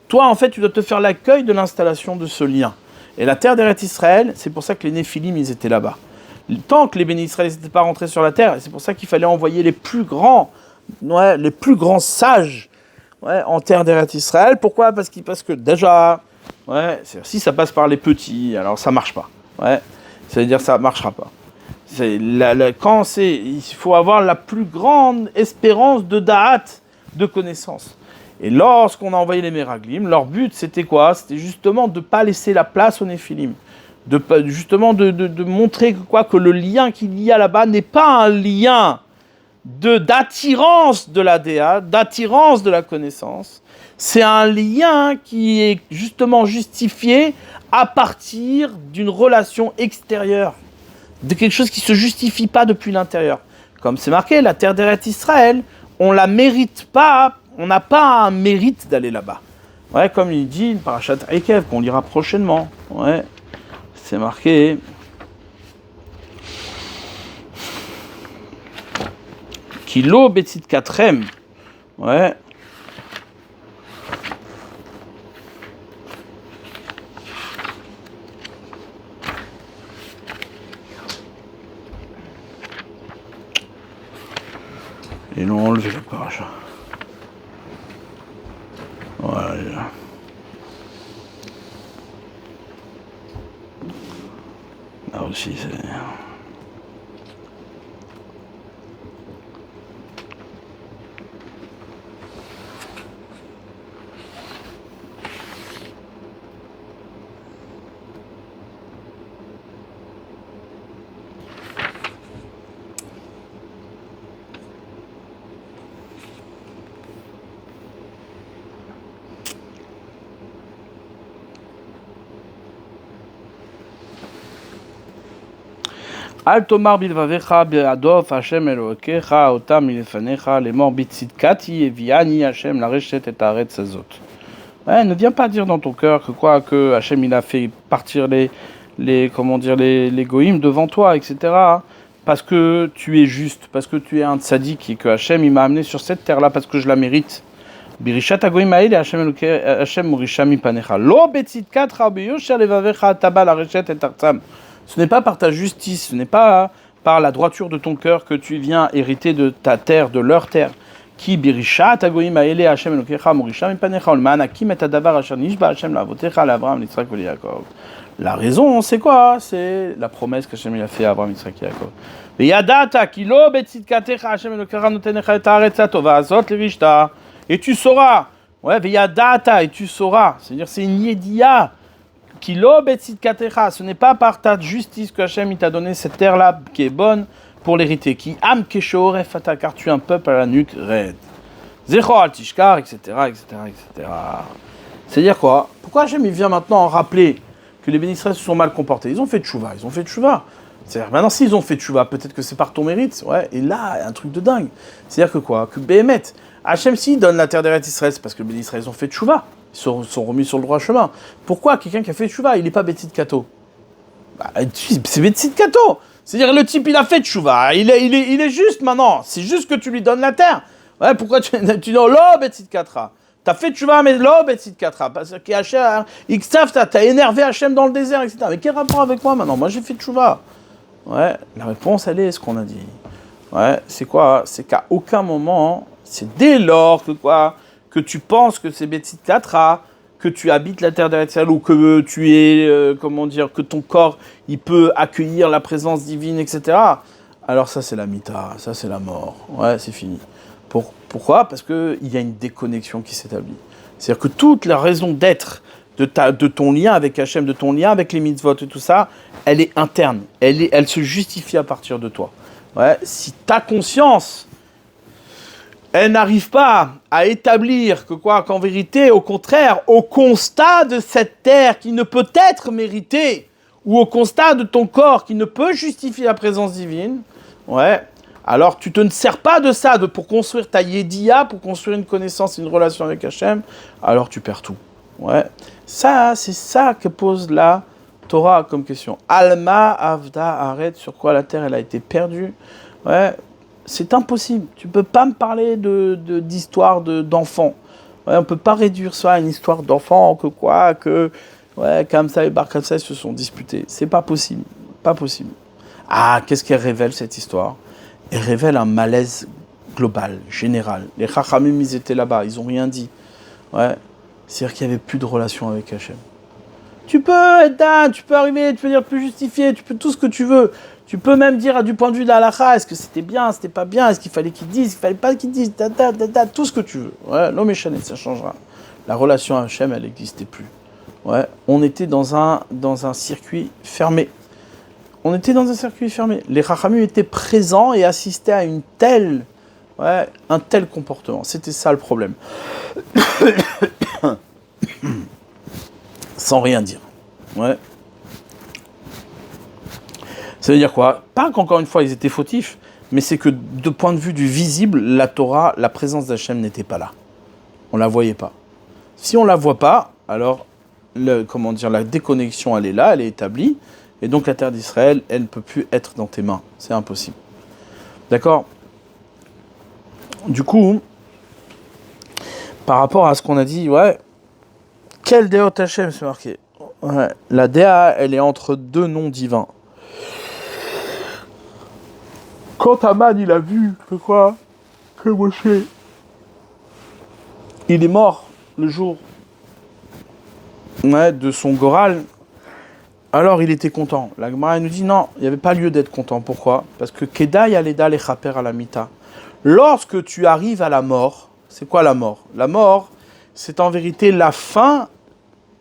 Toi, en fait, tu dois te faire l'accueil de l'installation de ce lien. Et la terre d'Eretz Israël, c'est pour ça que les Néphilim, ils étaient là-bas. Tant que les bénis Israël n'étaient pas rentrés sur la terre, c'est pour ça qu'il fallait envoyer les plus grands sages, ouais, en terre d'Eretz Israël. Pourquoi? Parce que déjà, ouais, si ça passe par les petits, alors ça ne marche pas. Ouais, ça veut dire que ça ne marchera pas. Il faut avoir la plus grande espérance de da'at, de connaissance. Et lorsqu'on a envoyé les Meraglim, leur but c'était quoi? C'était justement de ne pas laisser la place aux Néphilim. De montrer que le lien qu'il y a là-bas n'est pas un lien d'attirance de la Déa, d'attirance de la connaissance. C'est un lien qui est justement justifié à partir d'une relation extérieure. de quelque chose qui ne se justifie pas depuis l'intérieur. Comme c'est marqué, la terre d'Eretz Israël, on la mérite pas, on n'a pas un mérite d'aller là-bas. Ouais, comme il dit, le parashat Ekev, qu'on lira prochainement. Ouais, c'est marqué. Kilo Betsit Katrem. Ouais. Ils l'ont enlevé le parachat. Voilà. Là aussi, c'est... Al tomar bilvavecha be'adof Hashem Elokecha otam milefanecha lemor bitzidkati eviani Hashem la reshet et haaretz hazot. Ouais, ne viens pas dire dans ton cœur que quoi que Hashem il a fait partir les comment dire les goïms devant toi, etc. Parce que tu es juste, parce que tu es un tzaddik et que Hashem il m'a amené sur cette terre là parce que je la mérite. Birishat hagoyim haïl Hashem morisha mipanecha lo betzidkat rabbi yosher levavecha taba la reshet et artzam. Ce n'est pas par ta justice, ce n'est pas par la droiture de ton cœur que tu viens hériter de ta terre, de leur terre. Qui birishat hagoyim haïl Hashem elokecha morisha mipanecha ol ma'anakim et hadavar asher nishba Hashem la'avotecha le'Avraham l'Yitzhak ve'Yaakov. La raison, c'est quoi? C'est la promesse qu'Hashem il a fait à Abraham, Yitzhak et Yaakov. Ve'yadata ki lo betzidkatecha Hashem elokecha notenecha et haaretz hatova hazot levishta. Et tu sauras, ouais, ve'yadata, et tu sauras, c'est-à-dire c'est une yédia, kilo betzidkatecha, ce n'est pas par ta justice que Hachem il t'a donné cette terre-là qui est bonne pour l'hériter, qui am keshooref ata, car tu es un peuple à la nuque raide, zecho al tishkar, etc., etc., etc. C'est-à-dire quoi? Pourquoi Hachem il vient maintenant en rappeler que les bénisraëls se sont mal comportés? Ils ont fait tchouva, C'est-à-dire, maintenant, s'ils ont fait tchouva, peut-être que c'est par ton mérite, ouais, et là, il y a un truc de dingue. C'est-à-dire que quoi? Que Béhémet, Hachem, s'il donne la terre d'Eretz Israël, c'est parce que les bénisraëls ont fait tchouva. Ils sont remis sur le droit chemin. Pourquoi quelqu'un qui a fait tchouva, il n'est pas Betsit Kato? Bah, c'est Betsit Kato. C'est-à-dire, le type, il a fait tchouva. Il est juste maintenant. C'est juste que tu lui donnes la terre. Ouais, pourquoi tu dis non, lo Betsit Katra? T'as fait tchouva, mais lo Betsit Katra. Parce que Hachem, t'as énervé Hachem dans le désert, etc. Mais quel rapport avec moi maintenant? Moi, j'ai fait tchouva. Ouais, la réponse, elle est ce qu'on a dit. Ouais, c'est quoi? C'est qu'à aucun moment, c'est dès lors que tu penses que c'est Betsit Katra, que tu habites la terre d'Eretz Israël, ou que tu es, que ton corps, il peut accueillir la présence divine, etc. Alors ça, c'est la mita, ça, c'est la mort. Ouais, c'est fini. Pourquoi? Parce qu'il y a une déconnexion qui s'établit. C'est-à-dire que toute la raison d'être de ton lien avec Hachem, de ton lien avec les mitzvot et tout ça, elle est interne. Elle se justifie à partir de toi. Ouais, si ta conscience, elle n'arrive pas à établir qu'en vérité, au contraire, au constat de cette terre qui ne peut être méritée, ou au constat de ton corps qui ne peut justifier la présence divine, ouais, alors tu te ne sers pas de ça pour construire ta yédia, pour construire une connaissance, une relation avec Hachem, alors tu perds tout. Ouais, ça, c'est ça que pose la Torah comme question. Alma avda aret, sur quoi la terre elle a été perdue. Ouais, c'est impossible. Tu peux pas me parler d'histoire d'enfants. Ouais, on peut pas réduire ça à une histoire d'enfants Kamsa et Bar Kamsa se sont disputés. C'est pas possible, pas possible. Ah, qu'est-ce qu'elle révèle cette histoire? Elle révèle un malaise global, général. Les Chachamim, ils étaient là-bas, ils ont rien dit. Ouais. C'est-à-dire qu'il n'y avait plus de relation avec Hachem. Tu peux être Dan, tu peux arriver, tu peux dire plus justifié, tu peux tout ce que tu veux. Tu peux même dire du point de vue de la halakha, est-ce que c'était bien, c'était pas bien, est-ce qu'il fallait qu'ils disent, est-ce qu'il fallait pas qu'ils disent, tout ce que tu veux. Ouais, l'homme est chané, ça changera. La relation à Hachem, elle n'existait plus. Ouais, on était dans un circuit fermé. Les Chachamim étaient présents et assistaient à un tel comportement. C'était ça le problème. Sans rien dire. Ouais. Ça veut dire quoi? Pas qu'encore une fois ils étaient fautifs, mais c'est que de point de vue du visible, la Torah, la présence d'Hachem n'était pas là. On la voyait pas. Si on la voit pas, alors la déconnexion elle est là, elle est établie, et donc la terre d'Israël, elle ne peut plus être dans tes mains. C'est impossible. D'accord? Du coup, par rapport à ce qu'on a dit, ouais, quel Déot Hachem, c'est marqué. Ouais, la Déa, elle est entre deux noms divins. Quand Aman, il a vu que Moshe, il est mort le jour de son Goral, alors il était content. La Gemara nous dit non, il n'y avait pas lieu d'être content. Pourquoi? Parce que Kedai Aleda Lechaper à la Mita. Lorsque tu arrives à la mort, c'est quoi la mort? La mort, c'est en vérité la fin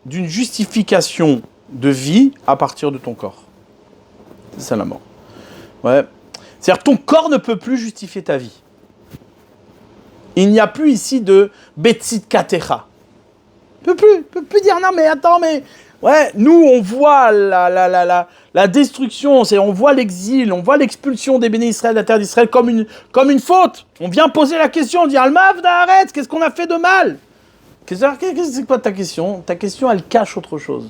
d'une justification de vie à partir de ton corps. C'est ça la mort. Ouais. C'est-à-dire ton corps ne peut plus justifier ta vie. Il n'y a plus ici de Betsit Katecha. Il ne peut plus dire non mais attends mais ouais, nous on voit la destruction, on voit l'exil, on voit l'expulsion des bénis Israël de la terre d'Israël comme une faute. On vient poser la question, on dit Almav d'Aretz, qu'est-ce qu'on a fait de mal? C'est quoi ta question? Ta question elle cache autre chose.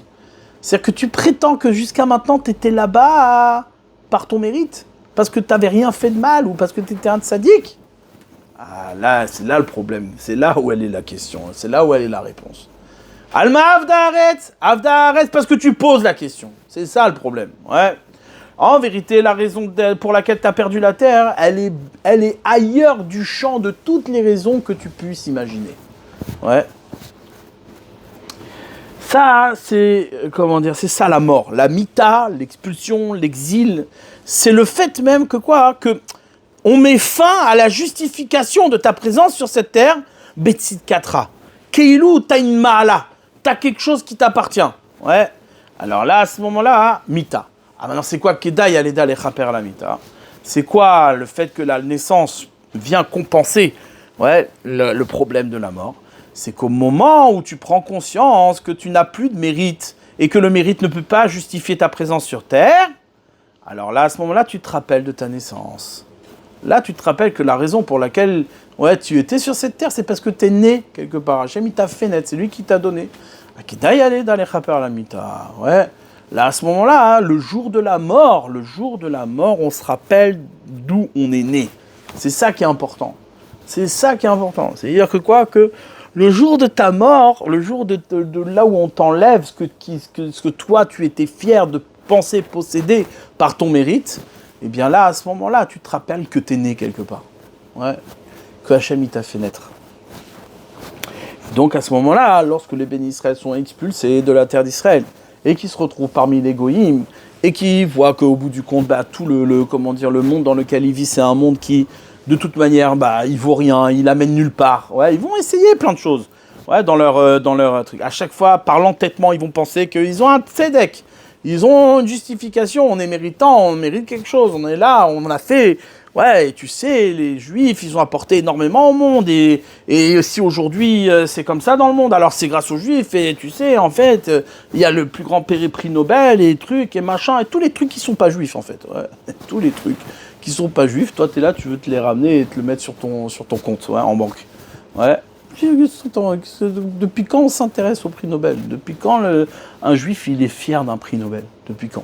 C'est-à-dire que tu prétends que jusqu'à maintenant tu étais là-bas par ton mérite, parce que tu n'avais rien fait de mal ou parce que tu étais un tzaddik. Ah là, c'est là le problème, c'est là où elle est la question, c'est là où elle est la réponse. Alma Avdaaretz, parce que tu poses la question. C'est ça le problème. Ouais. En vérité, la raison pour laquelle tu as perdu la terre, elle est ailleurs du champ de toutes les raisons que tu puisses imaginer. Ouais. Ça, c'est c'est ça la mort. La mita, l'expulsion, l'exil, c'est le fait même que que on met fin à la justification de ta présence sur cette terre, Betsit Katra. Keilou, t'as une ma'ala. T'as quelque chose qui t'appartient. Ouais. Alors là, à ce moment-là, mita. Ah maintenant, c'est quoi Kedai Aleda Lechaper la mita? C'est quoi le fait que la naissance vient compenser le problème de la mort? C'est qu'au moment où tu prends conscience que tu n'as plus de mérite et que le mérite ne peut pas justifier ta présence sur terre, alors là, à ce moment-là, tu te rappelles de ta naissance. Là, tu te rappelles que la raison pour laquelle tu étais sur cette terre, c'est parce que tu es né quelque part. Hachem, il t'a fait naître, c'est lui qui t'a donné. Ouais. Là, à ce moment-là, le jour de la mort, on se rappelle d'où on est né. C'est ça qui est important. C'est-à-dire que le jour de ta mort, le jour de là où on t'enlève ce que toi, tu étais fier de penser posséder par ton mérite, eh bien là, à ce moment-là, tu te rappelles que tu es né quelque part. Ouais. Que Hachem, il t'a fait naître. Donc à ce moment-là, lorsque les bénis Israël sont expulsés de la terre d'Israël, et qui se retrouvent parmi les goïms, et qui voient qu'au bout du compte, tout le monde dans lequel ils vivent, c'est un monde qui, de toute manière, il vaut rien, il amène nulle part. Ouais, ils vont essayer plein de choses, dans leur truc. À chaque fois, par l'entêtement, ils vont penser qu'ils ont un tzedek, ils ont une justification, on est méritant, on mérite quelque chose, on est là, on a fait. Ouais, et tu sais, les Juifs, ils ont apporté énormément au monde, et si aujourd'hui c'est comme ça dans le monde, alors c'est grâce aux Juifs, et tu sais, en fait, il y a le plus grand prix Nobel, et trucs, et machin, et tous les trucs qui sont pas juifs, en fait, tous les trucs qui sont pas juifs, toi t'es là, tu veux te les ramener et te le mettre sur ton compte, en banque, ouais. Depuis quand on s'intéresse au prix Nobel? Depuis quand un Juif, il est fier d'un prix Nobel? Depuis quand?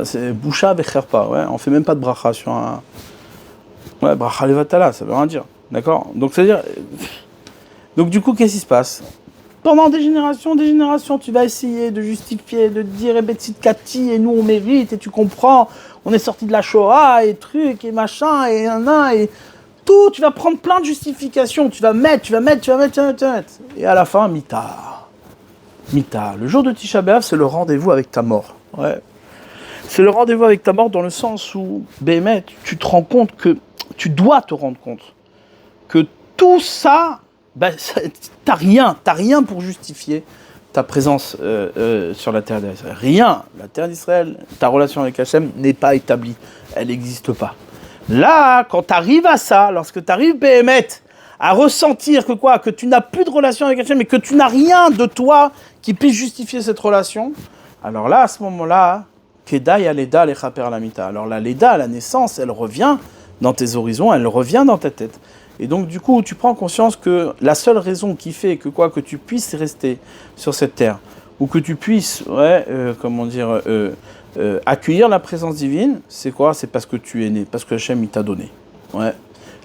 C'est Boucha avec Kherpa, on fait même pas de bracha sur un. Ouais, bracha levatala, ça veut rien dire. D'accord? Donc, c'est-à-dire. Donc, du coup, qu'est-ce qui se passe? Pendant des générations, tu vas essayer de justifier, de dire, Betsit Kati, et nous on mérite, et tu comprends, on est sorti de la Shoah, et trucs, et machin, et et tout, tu vas prendre plein de justifications, tu vas mettre. Et à la fin, Mita. Le jour de Tisha B'Av, c'est le rendez-vous avec ta mort. Ouais. C'est le rendez-vous avec ta mort dans le sens où, Bémet, tu te rends compte que, tu dois te rendre compte que tout ça, t'as rien pour justifier ta présence sur la terre d'Israël. Rien. La terre d'Israël, ta relation avec Hachem n'est pas établie. Elle n'existe pas. Là, quand tu arrives à ça, lorsque tu arrives, Bémet, à ressentir que tu n'as plus de relation avec Hachem, mais que tu n'as rien de toi qui puisse justifier cette relation, alors là, à ce moment-là, Kedai aleda lechaper lamita. Alors la leda, la naissance, elle revient dans tes horizons, elle revient dans ta tête. Et donc du coup, tu prends conscience que la seule raison qui fait que tu puisses rester sur cette terre, ou que tu puisses, accueillir la présence divine, c'est quoi? C'est parce que tu es né, parce que Hachem il t'a donné. Ouais.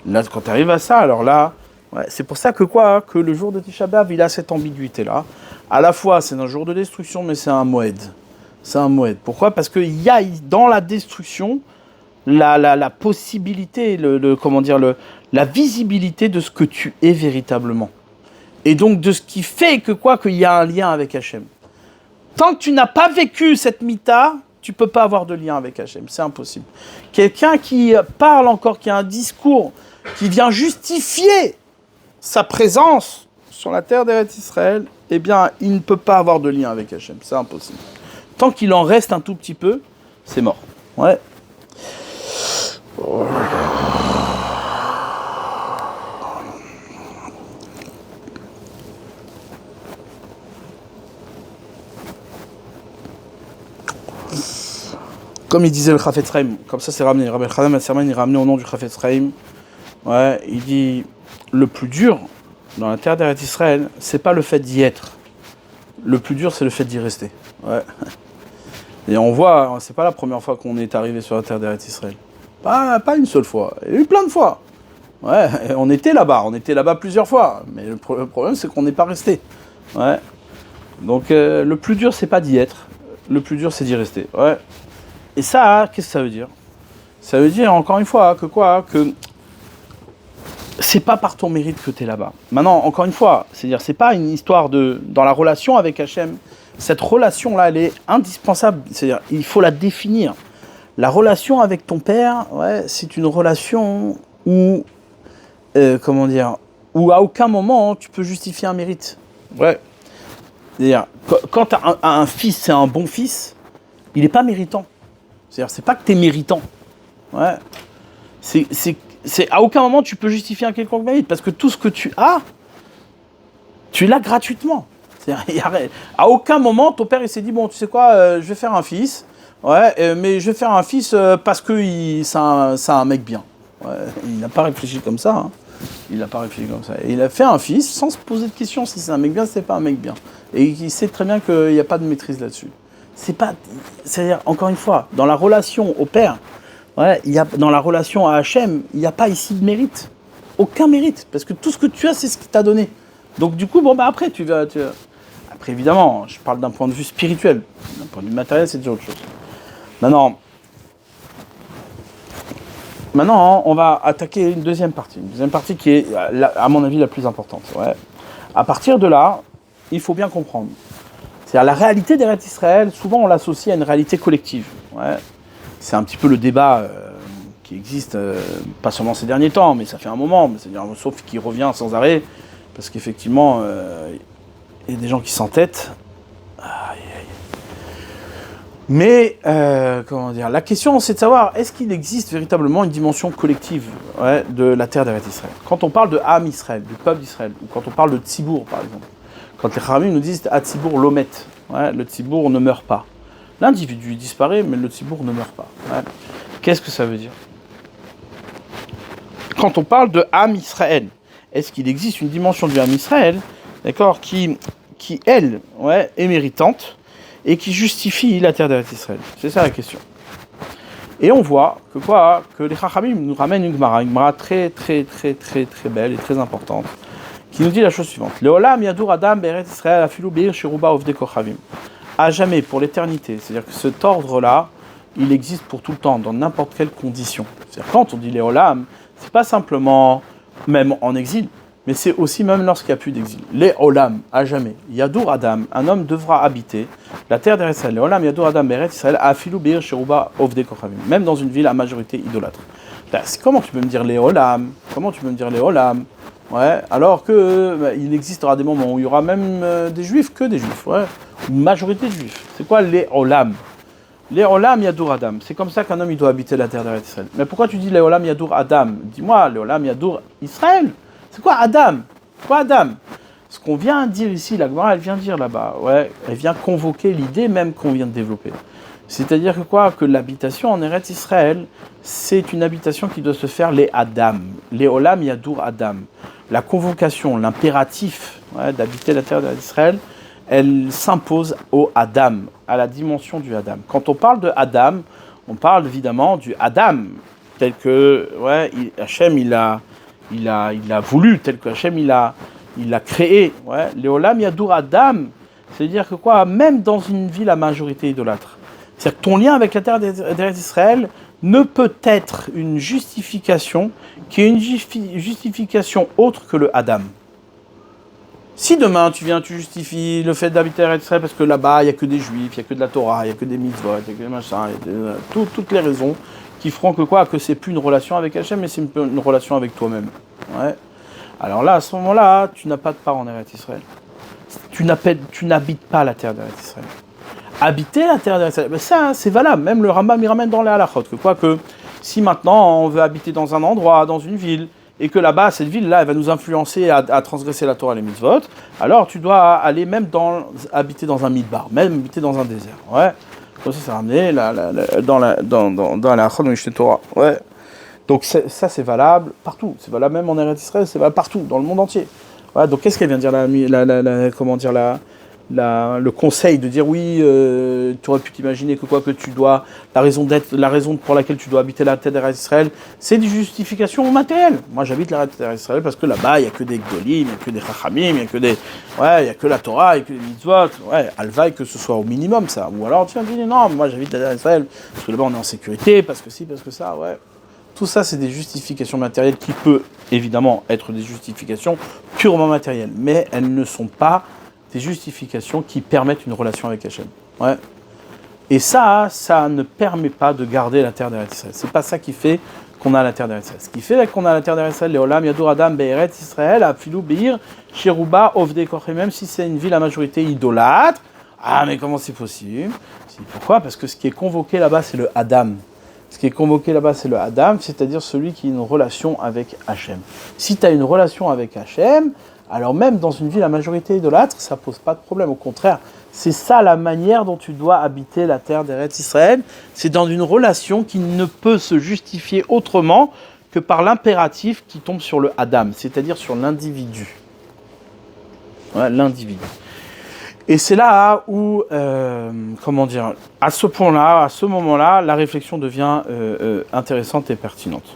Là, quand tu arrives à ça, alors là, ouais, c'est pour ça que le jour de Tisha B'Av, il a cette ambiguïté-là. À la fois, c'est un jour de destruction, mais c'est un moed. C'est un moed. Pourquoi? Parce qu'il y a dans la destruction la possibilité, la visibilité de ce que tu es véritablement. Et donc de ce qui fait qu'il y a un lien avec Hachem. Tant que tu n'as pas vécu cette mita, tu ne peux pas avoir de lien avec Hachem. C'est impossible. Quelqu'un qui parle encore, qui a un discours, qui vient justifier sa présence sur la terre d'Eretz Israël, eh bien, il ne peut pas avoir de lien avec Hachem. C'est impossible. Tant qu'il en reste un tout petit peu, c'est mort. Ouais. Comme il disait le Chafetz Chaim, comme ça c'est ramené, Rabbi Elchanan Serman il est ramené au nom du Chafetz Chaim. Ouais, il dit le plus dur dans la terre d'Eretz Israël, c'est pas le fait d'y être. Le plus dur, c'est le fait d'y rester. Ouais. Et on voit, c'est pas la première fois qu'on est arrivé sur la terre d'Eretz Israël. Pas une seule fois. Il y a eu plein de fois. Ouais, on était là-bas plusieurs fois. Mais le problème, c'est qu'on n'est pas resté. Ouais. Donc le plus dur, c'est pas d'y être. Le plus dur, c'est d'y rester. Ouais. Et ça, qu'est-ce que ça veut dire? Ça veut dire, encore une fois, que c'est pas par ton mérite que tu es là-bas. Maintenant, encore une fois, c'est-à-dire, c'est pas une histoire dans la relation avec Hachem, cette relation-là, elle est indispensable. C'est-à-dire, il faut la définir. La relation avec ton père, ouais, c'est une relation où, où à aucun moment tu peux justifier un mérite. Ouais. C'est-à-dire, quand tu as un fils, c'est un bon fils, il n'est pas méritant. C'est-à-dire, c'est pas que tu es méritant. Ouais. C'est à aucun moment tu peux justifier un quelconque mérite, parce que tout ce que tu l'as gratuitement. À aucun moment, ton père il s'est dit, bon, tu sais quoi, je vais faire un fils, ouais, mais je vais faire un fils parce que c'est un mec bien. Ouais, il n'a pas réfléchi comme ça. Hein. Il n'a pas réfléchi comme ça. Et il a fait un fils sans se poser de questions si c'est un mec bien, si c'est pas un mec bien. Et il sait très bien qu'il n'y a pas de maîtrise là-dessus. C'est-à-dire, encore une fois, dans la relation au père, ouais, dans la relation à Hachem, il n'y a pas ici de mérite. Aucun mérite. Parce que tout ce que tu as, c'est ce qu'il t'a donné. Donc du coup, après, Après, évidemment, je parle d'un point de vue spirituel. D'un point de vue matériel, c'est déjà autre chose. Maintenant, on va attaquer une deuxième partie. Une deuxième partie qui est, à mon avis, la plus importante. Ouais. À partir de là, il faut bien comprendre. C'est-à-dire la réalité d'Eretz Israël, souvent on l'associe à une réalité collective. Ouais. C'est un petit peu le débat qui existe, pas seulement ces derniers temps, mais ça fait un moment, c'est-à-dire, sauf qui revient sans arrêt, parce qu'effectivement, il y a des gens qui s'entêtent. Mais, la question c'est de savoir, est-ce qu'il existe véritablement une dimension collective de la terre d'Eretz Israël? Quand on parle de Am Israël, du peuple d'Israël, ou quand on parle de Tzibour par exemple, quand les Chachamim nous disent « Tzibour lomet », le Tzibour ne meurt pas. L'individu disparaît, mais le Tzibour ne meurt pas. Ouais. Qu'est-ce que ça veut dire? Quand on parle de Am Israël, est-ce qu'il existe une dimension du Am Israël, d'accord, qui elle, est méritante et qui justifie la terre d'Eretz Israël? C'est ça la question. Et on voit que les Chachamim nous ramènent une Gemara très très très très très belle et très importante, qui nous dit la chose suivante. Leolam yadur adam be'eretz Israël afilu be'ir sheruba ovdei kochavim. À jamais, pour l'éternité. C'est-à-dire que cet ordre-là, il existe pour tout le temps, dans n'importe quelle condition. C'est-à-dire quand on dit Leolam, c'est pas simplement même en exil, mais c'est aussi même lorsqu'il n'y a plus d'exil. Leolam, à jamais. Yadur adam, un homme devra habiter la terre d'Eretz Israël. Leolam yadur adam be'eretz Israël afilu be'ir sheruba ovdei kochavim. Même dans une ville à majorité idolâtre. Comment tu peux me dire Leolam? Comment tu peux me dire Leolam? Ouais, alors que il existera des moments où il y aura même des juifs, que des juifs, ouais, une majorité de juifs. C'est quoi les olam? Les olam yadur adam. C'est comme ça qu'un homme il doit habiter la terre d'Eretz Israël. Mais pourquoi tu dis les olam yadur adam? Dis-moi, les olam yadur Israël. C'est quoi Adam? Quoi Adam? Ce qu'on vient dire ici, la Gemara, elle vient dire là-bas, ouais, elle vient convoquer l'idée même qu'on vient de développer. C'est-à-dire que quoi? Que l'habitation en Eretz Israël, c'est une habitation qui doit se faire les Adam. Les Olam Yadur Adam. La convocation, l'impératif d'habiter la terre d'Israël, elle s'impose au Adam, à la dimension du Adam. Quand on parle de Adam, on parle évidemment du Adam, tel que Hachem il a voulu, tel que Hachem il a créé. Les Olam Yadur Adam, c'est-à-dire que quoi? Même dans une ville à majorité idolâtre. C'est-à-dire que ton lien avec la terre d'Israël ne peut être une justification qui est une justification autre que le Adam. Si demain tu justifies le fait d'habiter à Israël parce que là-bas il n'y a que des juifs, il n'y a que de la Torah, il n'y a que des mitzvot, il y a que des machins, toutes les raisons qui feront que quoi? Que c'est plus une relation avec Hachem, mais c'est une relation avec toi-même. Alors là, à ce moment-là, tu n'as pas de part en Eretz Israël. Tu n'habites pas la terre d'Eretz Israël. Habiter la terre d'Eretz Israël, ben ça c'est valable. Même le Rambam il ramène dans les halachot que si maintenant on veut habiter dans un endroit, dans une ville, et que là-bas, cette ville-là, elle va nous influencer à transgresser la Torah et les mitzvot, alors tu dois aller même habiter dans un midbar, même habiter dans un désert. Comme ça, c'est ramené dans la halachot de Torah. Donc ça, c'est valable partout. C'est valable même en Eretz Israël, c'est valable partout, dans le monde entier. Donc qu'est-ce qu'elle vient dire le conseil de dire oui, tu aurais pu t'imaginer que tu dois, la raison pour laquelle tu dois habiter la terre d'Israël, c'est des justifications matérielles. Moi j'habite la terre d'Israël parce que là-bas il n'y a que des gdolim, il n'y a que des chachamim, il n'y a que il y a que la Torah, il n'y a que les mitzvot. Alvaï que ce soit au minimum ça. Ou alors tu vas dire non, moi j'habite la terre d'Israël parce que là-bas on est en sécurité, parce que si, parce que ça, Tout ça, c'est des justifications matérielles qui peuvent évidemment être des justifications purement matérielles, mais elles ne sont pas des justifications qui permettent une relation avec Hachem. Et ça ne permet pas de garder la terre d'Eretz Israël. C'est pas ça qui fait qu'on a la terre d'Eretz Israël. Ce qui fait qu'on a la terre d'Eretz Israël, les Olam Yadur Adam Be'eretz Israël, Afilou Be'ir, Cheruba, Ovdei Kochem, même si c'est une ville à majorité idolâtre. Ah, mais comment c'est possible? Pourquoi? Parce que ce qui est convoqué là-bas, c'est le Adam. Ce qui est convoqué là-bas, c'est le Adam, c'est-à-dire celui qui a une relation avec Hachem. Si tu as une relation avec Hachem, alors même dans une ville à majorité idolâtre, ça ne pose pas de problème. Au contraire, c'est ça la manière dont tu dois habiter la terre d'Eretz Israël. C'est dans une relation qui ne peut se justifier autrement que par l'impératif qui tombe sur le Adam, c'est-à-dire sur l'individu. L'individu. Et c'est là où, à ce point-là, à ce moment-là, la réflexion devient intéressante et pertinente.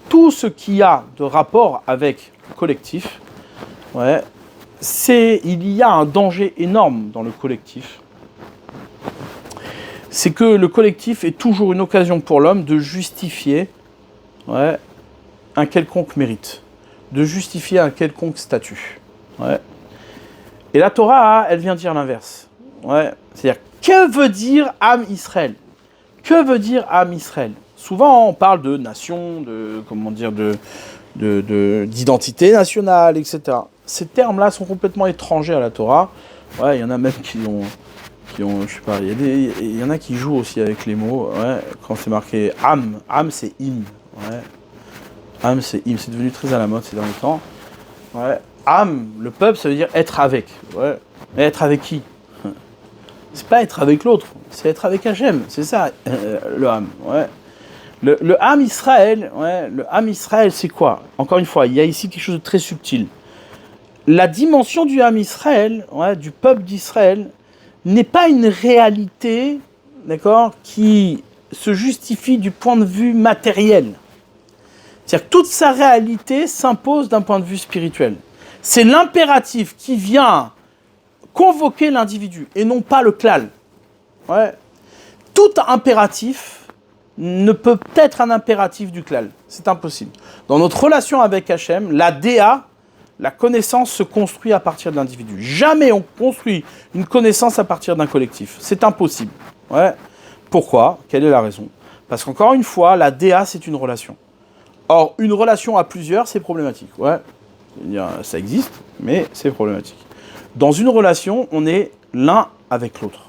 Tout ce qui a de rapport avec le collectif, il y a un danger énorme dans le collectif. C'est que le collectif est toujours une occasion pour l'homme de justifier un quelconque mérite, de justifier un quelconque statut. Et la Torah, elle vient dire l'inverse. C'est-à-dire, que veut dire Am Israël? Que veut dire Am Israël? Souvent, on parle de nation, d'identité nationale, etc. Ces termes-là sont complètement étrangers à la Torah. Il y en a même qui ont je sais pas, il y en a qui jouent aussi avec les mots. Quand c'est marqué Am, Am c'est Im. Am c'est Im, c'est devenu très à la mode ces derniers temps. Am, le peuple, ça veut dire être avec. Mais être avec qui? C'est pas être avec l'autre, c'est être avec Hachem. C'est ça, le Am. Le Am Israël, le Am Israël, c'est quoi? Encore une fois, il y a ici quelque chose de très subtil. La dimension du Am Israël, du peuple d'Israël, n'est pas une réalité, d'accord, qui se justifie du point de vue matériel. C'est-à-dire que toute sa réalité s'impose d'un point de vue spirituel. C'est l'impératif qui vient convoquer l'individu et non pas le klal. Tout impératif ne peut être un impératif du klal. C'est impossible. Dans notre relation avec Hachem, la DA, la connaissance se construit à partir de l'individu. Jamais on construit une connaissance à partir d'un collectif. C'est impossible. Pourquoi? Quelle est la raison? Parce qu'encore une fois, la DA, c'est une relation. Or, une relation à plusieurs, c'est problématique. Ça existe, mais c'est problématique. Dans une relation, on est l'un avec l'autre.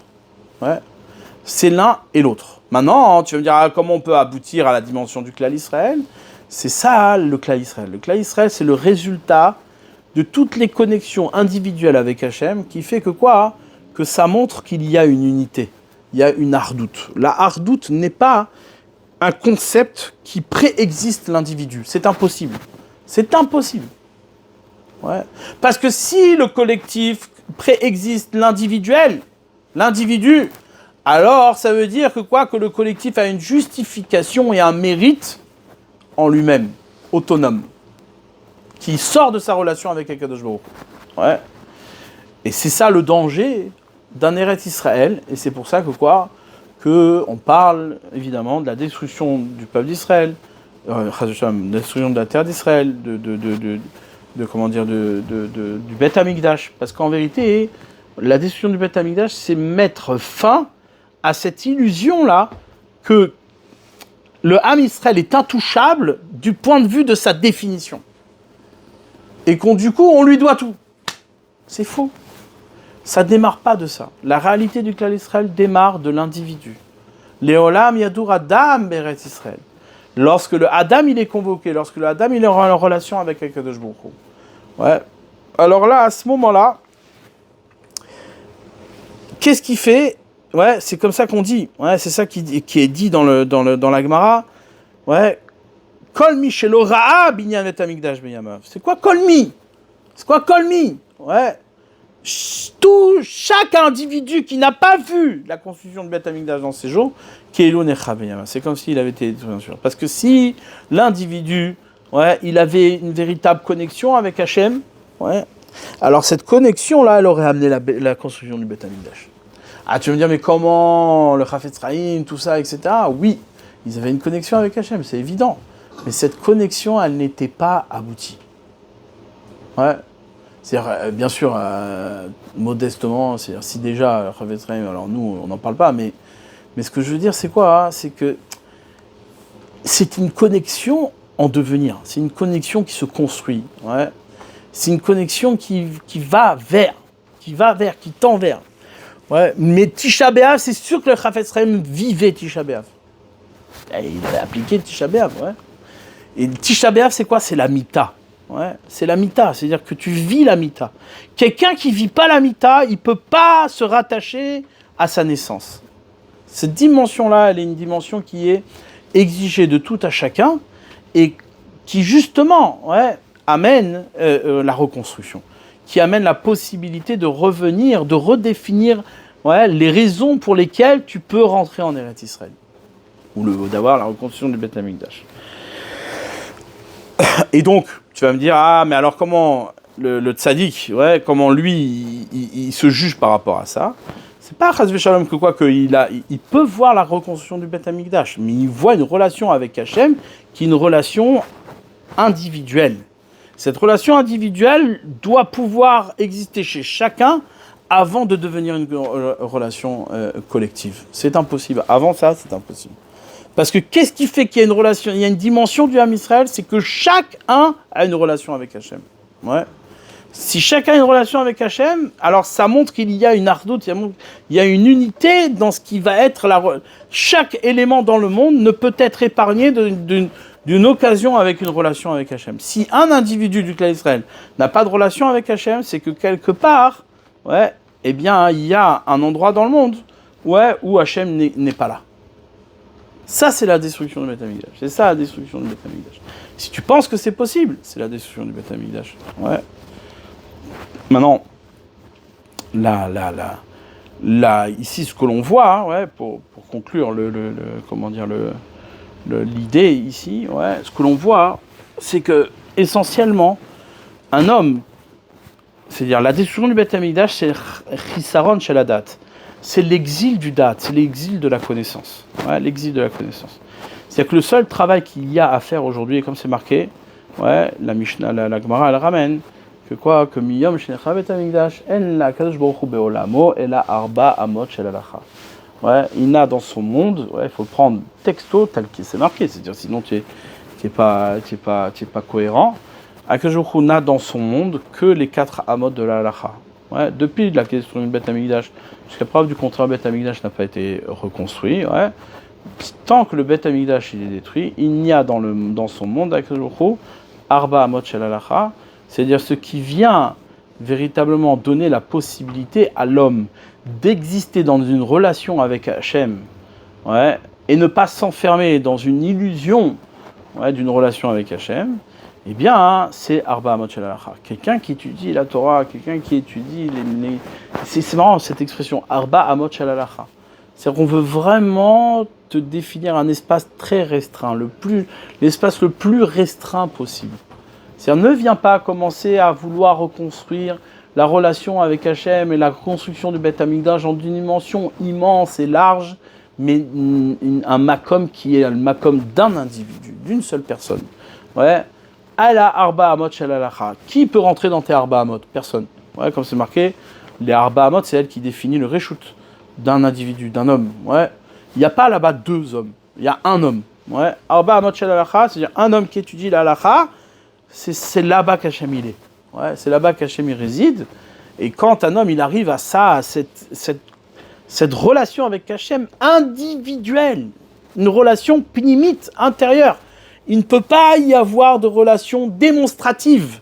C'est l'un et l'autre. Maintenant, tu vas me dire comment on peut aboutir à la dimension du klal Israël. C'est ça le klal Israël. Le klal Israël, c'est le résultat de toutes les connexions individuelles avec Hachem qui fait que quoi? Que ça montre qu'il y a une unité. il y a une hardoute. La hardoute n'est pas un concept qui préexiste l'individu. C'est impossible. C'est impossible. Ouais. Parce que si le collectif préexiste l'individu, alors ça veut dire que quoi? Que le collectif a une justification et un mérite en lui-même, autonome, qui sort de sa relation avec Akadosh Baruch Hu. Ouais. Et c'est ça le danger d'un Eretz Israël, et c'est pour ça que quoi? Que on parle évidemment de la destruction du peuple d'Israël, destruction de la terre d'Israël, du Beth Amikdash, parce qu'en vérité, la destruction du Beth Amikdash, c'est mettre fin à cette illusion-là que le Ham Israël est intouchable du point de vue de sa définition. Et du coup, on lui doit tout. C'est faux. Ça ne démarre pas de ça. La réalité du Klal Israël démarre de l'individu. Léolam Yadour Adam Beret Israël. Lorsque le Adam il est convoqué, lorsque le Adam il est en relation avec Akadosh Baruch Hu. Ouais. Alors là, à ce moment-là, qu'est-ce qu'il fait? Ouais, c'est comme ça qu'on dit. Ouais, c'est ça qui est dit dans la Gemara. Ouais. Kol mi shelo ra'a binyan et hamikdash beyamav. C'est quoi kol mi? C'est quoi kol mi? Ouais. Chaque individu qui n'a pas vu la construction de Beth Amikdash dans ses jours, c'est comme s'il avait été bien sûr. Parce que si l'individu, ouais, il avait une véritable connexion avec Hachem, ouais, alors cette connexion-là, elle aurait amené la construction du Beth Amikdash. Ah, tu vas me dire, mais comment le Chafetz Chaim, tout ça, etc. Oui, ils avaient une connexion avec Hachem, c'est évident. Mais cette connexion, elle n'était pas aboutie. Ouais. C'est-à-dire, bien sûr, modestement, c'est-à-dire si déjà, Chafetz Chaim, alors nous, on n'en parle pas, mais ce que je veux dire, c'est quoi? C'est que c'est une connexion en devenir. C'est une connexion qui se construit. Ouais. C'est une connexion qui va vers, qui tend vers. Ouais. Mais Tisha B'Av, c'est sûr que le Chafetz Chaim vivait Tisha B'Av. Il avait appliqué Tisha B'Av, ouais. Et Tisha B'Av, c'est quoi? C'est la Mita. Ouais, c'est la Mita, c'est-à-dire que tu vis la Mita. Quelqu'un qui ne vit pas la Mita, il ne peut pas se rattacher à sa naissance. Cette dimension-là, elle est une dimension qui est exigée de tout à chacun et qui justement, ouais, amène la reconstruction, qui amène la possibilité de revenir, de redéfinir, ouais, les raisons pour lesquelles tu peux rentrer en Eretz Israël ou d'avoir la reconstruction du Beth Amikdash. Et donc, tu vas me dire, ah, mais alors comment le tzaddik, ouais, comment lui, il se juge par rapport à ça? C'est pas Chas v'Shalom que quoi, il peut voir la reconstruction du Beth Amikdash, mais il voit une relation avec Hachem qui est une relation individuelle. Cette relation individuelle doit pouvoir exister chez chacun avant de devenir une relation collective. C'est impossible. Avant ça, c'est impossible. Parce que qu'est-ce qui fait qu'il y a une relation, il y a une dimension du Ham Israël, c'est que chacun a une relation avec Hachem. Ouais. Si chacun a une relation avec Hachem, alors ça montre qu'il y a une ardoute, il y a une unité dans ce qui va être chaque élément dans le monde ne peut être épargné d'une occasion avec une relation avec Hachem. Si un individu du Klal Israël n'a pas de relation avec Hachem, c'est que quelque part, ouais, eh bien, il y a un endroit dans le monde, ouais, où Hachem n'est pas là. Ça, c'est la destruction du Beth Amikdash. C'est ça, la destruction du Beth Amikdash. Si tu penses que c'est possible, c'est la destruction du Beth Amikdash. Ouais. Maintenant, là, ici, ce que l'on voit, ouais, pour conclure l'idée ici, ouais, ce que l'on voit, c'est que, essentiellement, un homme, c'est-à-dire la destruction du Beth Amikdash, c'est Chisaron Sheladat. C'est l'exil du date, c'est l'exil de la connaissance. Ouais, l'exil de la connaissance. C'est-à-dire que le seul travail qu'il y a à faire aujourd'hui, et comme c'est marqué, ouais, la Mishnah, la Gemara, elle ramène, que quoi? Que miyom shenecha bet hamikdash, en la kadosh baruch hu beolamo, et la arba amot shel halacha. Ouais, il n'a dans son monde, ouais, il faut le prendre texto tel qu'il s'est marqué, c'est-à-dire sinon tu n'es pas cohérent. Akadosh baruch hu n'a dans son monde que les 4 amot de la halacha. Ouais, depuis la question du Beth Amikdash, jusqu'à preuve du contraire, le Beth Amikdash n'a pas été reconstruit. Ouais. Tant que le Beth Amikdash il est détruit, il n'y a dans son monde, avec le jour, Arba Amot Shel Halacha, c'est-à-dire ce qui vient véritablement donner la possibilité à l'homme d'exister dans une relation avec Hachem, ouais, et ne pas s'enfermer dans une illusion, ouais, d'une relation avec Hachem, eh bien, hein, c'est Arba Amot Shel Halacha. Quelqu'un qui étudie la Torah, quelqu'un qui étudie c'est marrant cette expression, Arba Amot Shel Halacha. C'est-à-dire qu'on veut vraiment te définir un espace très restreint, l'espace le plus restreint possible. C'est-à-dire, ne viens pas commencer à vouloir reconstruire la relation avec Hachem et la construction du Beth Amikdash dans une dimension immense et large, mais un makom qui est le makom d'un individu, d'une seule personne. Ouais. Ala Arba Amot Shel Halacha. Qui peut rentrer dans tes Arba Amot? Personne. Ouais, comme c'est marqué, les Arba Amot, c'est elle qui définit le Reshut d'un individu, d'un homme. Ouais. Il n'y a pas là-bas deux hommes. Il y a un homme. Ouais. Arba Amot Shel Halacha, c'est-à-dire un homme qui étudie la Halacha, c'est là-bas qu'Hachem il est. Ouais, c'est là-bas qu'Hachem il réside. Et quand un homme il arrive à ça, à cette relation avec Hachem individuelle, une relation pnimite, intérieure, il ne peut pas y avoir de relation démonstrative.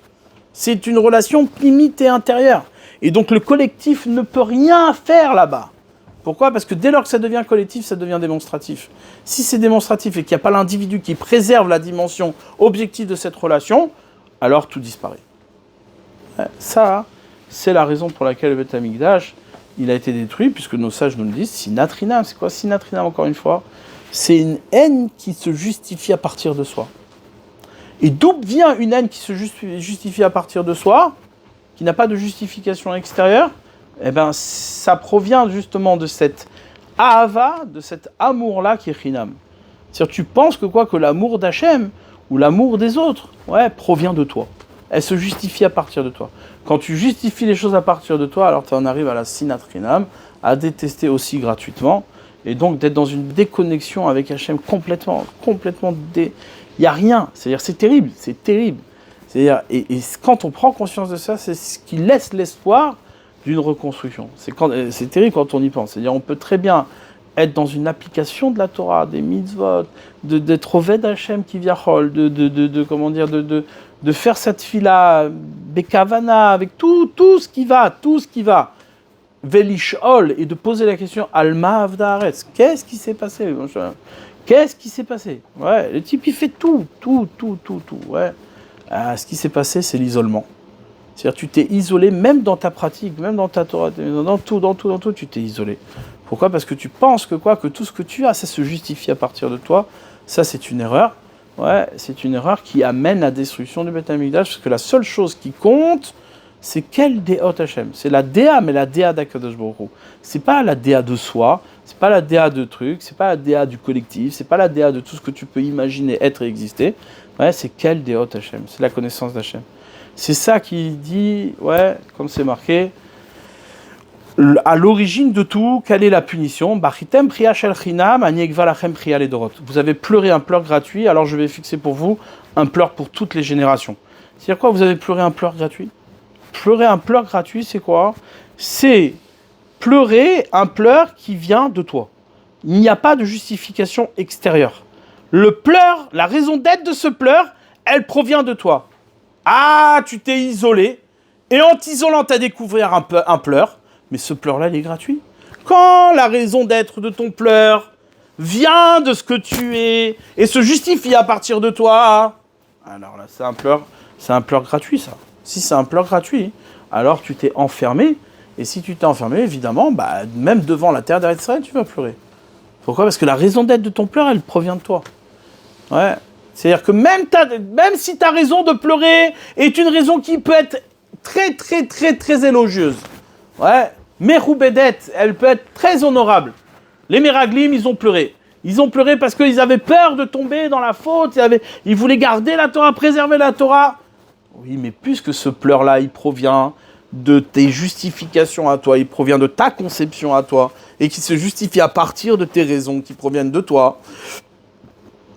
C'est une relation pnimite et intérieure. Et donc le collectif ne peut rien faire là-bas. Pourquoi ? Parce que dès lors que ça devient collectif, ça devient démonstratif. Si c'est démonstratif et qu'il n'y a pas l'individu qui préserve la dimension objective de cette relation, alors tout disparaît. Ça, c'est la raison pour laquelle le Beth Amikdash, il a été détruit, puisque nos sages nous le disent. Sinatrinam, c'est quoi Sinatrinam, encore une fois ? C'est une haine qui se justifie à partir de soi. Et d'où vient une haine qui se justifie à partir de soi, qui n'a pas de justification extérieure ? Eh bien, ça provient justement de cette ahava, de cet amour-là qui est chinam. C'est-à-dire, tu penses que l'amour d'Hachem ou l'amour des autres, ouais, provient de toi. Elle se justifie à partir de toi. Quand tu justifies les choses à partir de toi, alors tu en arrives à la sinat chinam, à détester aussi gratuitement, et donc d'être dans une déconnexion avec Hachem complètement. Il n'y a rien. C'est-à-dire, c'est terrible. C'est-à-dire, et quand on prend conscience de ça, c'est ce qui laisse l'espoir d'une reconstruction. C'est terrible quand on y pense. C'est-à-dire, on peut très bien être dans une application de la Torah, des mitzvot, d'être Oved Hachem qui viachol, de faire cette fila, bekavana, avec tout ce qui va, velishol, et de poser la question, alma avdaaretz, qu'est-ce qui s'est passé? Ouais, le type il fait tout, ouais. Ce qui s'est passé, c'est l'isolement. C'est-à-dire, tu t'es isolé, même dans ta pratique, même dans ta Torah, dans tout, tu t'es isolé. Pourquoi ? Parce que tu penses que tout ce que tu as, ça se justifie à partir de toi. Ça, c'est une erreur. Ouais, c'est une erreur qui amène la destruction du Beth Amikdash, parce que la seule chose qui compte, c'est quelle Déot Hachem. C'est la Déa, mais la Déa d'Akadosh Baruch Hu. C'est pas la Déa de soi, c'est pas la Déa de trucs, c'est pas la Déa du collectif, c'est pas la Déa de tout ce que tu peux imaginer être et exister. Ouais, c'est quelle Déot Hachem. C'est la connaissance d'Hachem. C'est ça qui dit, ouais, comme c'est marqué, à l'origine de tout, quelle est la punition ? Vous avez pleuré un pleur gratuit, alors je vais fixer pour vous un pleur pour toutes les générations. C'est-à-dire quoi ? Vous avez pleuré un pleur gratuit ? Pleurer un pleur gratuit, c'est quoi ? C'est pleurer un pleur qui vient de toi. Il n'y a pas de justification extérieure. Le pleur, la raison d'être de ce pleur, elle provient de toi. Ah, tu t'es isolé, et en t'isolant, tu as découvert un pleur, mais ce pleur-là, il est gratuit. Quand la raison d'être de ton pleur vient de ce que tu es, et se justifie à partir de toi, alors là, c'est un pleur gratuit, ça. Si c'est un pleur gratuit, alors tu t'es enfermé, et si tu t'es enfermé, évidemment, même devant la terre d'Eretz Israël, tu vas pleurer. Pourquoi ? Parce que la raison d'être de ton pleur, elle provient de toi. Ouais. C'est-à-dire que même si ta raison de pleurer est une raison qui peut être très, très, très, très élogieuse, ouais, Meroubedet, elle peut être très honorable. Les Meraglim, ils ont pleuré. Ils ont pleuré parce qu'ils avaient peur de tomber dans la faute, ils voulaient garder la Torah, préserver la Torah. Oui, mais puisque ce pleur-là, il provient de tes justifications à toi, il provient de ta conception à toi, et qui se justifie à partir de tes raisons qui proviennent de toi,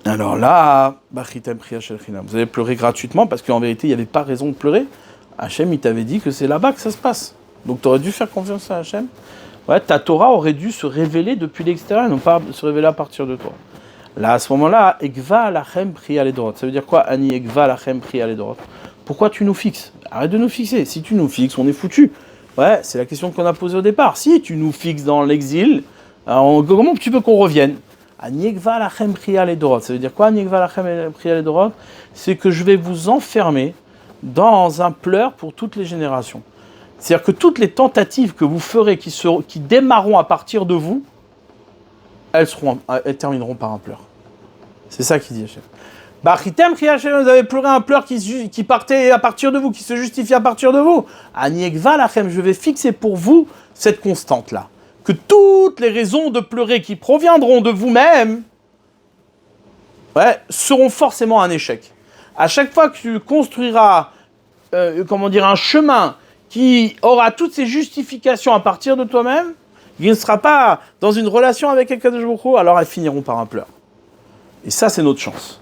alors là, vous avez pleuré gratuitement parce qu'en vérité, il n'y avait pas raison de pleurer. Hachem, il t'avait dit que c'est là-bas que ça se passe. Donc tu aurais dû faire confiance à Hachem. Ouais, ta Torah aurait dû se révéler depuis l'extérieur, non pas se révéler à partir de toi. Là, à ce moment-là, Ekva lachem pri aledorot. Ça veut dire quoi, Ani Ekva lachem pri aledorot ? Pourquoi tu nous fixes ? Arrête de nous fixer. Si tu nous fixes, on est foutu. Ouais, c'est la question qu'on a posée au départ. Si tu nous fixes dans l'exil, alors, comment tu veux qu'on revienne? Aniekva lachem priya ledorot. Ça veut dire quoi, Aniekva lachem priya ledorot? C'est que je vais vous enfermer dans un pleur pour toutes les générations. C'est-à-dire que toutes les tentatives que vous ferez, qui démarreront à partir de vous, elles termineront par un pleur. C'est ça qu'il dit Hachem. Bachitem pri Hachem, vous avez pleuré un pleur qui partait à partir de vous, qui se justifie à partir de vous. Aniekva lachem, je vais fixer pour vous cette constante-là. Que toutes les raisons de pleurer qui proviendront de vous-même seront forcément un échec. À chaque fois que tu construiras un chemin qui aura toutes ces justifications à partir de toi-même, il ne sera pas dans une relation avec Akadosh Baruch Hu, alors elles finiront par un pleur. Et ça, c'est notre chance.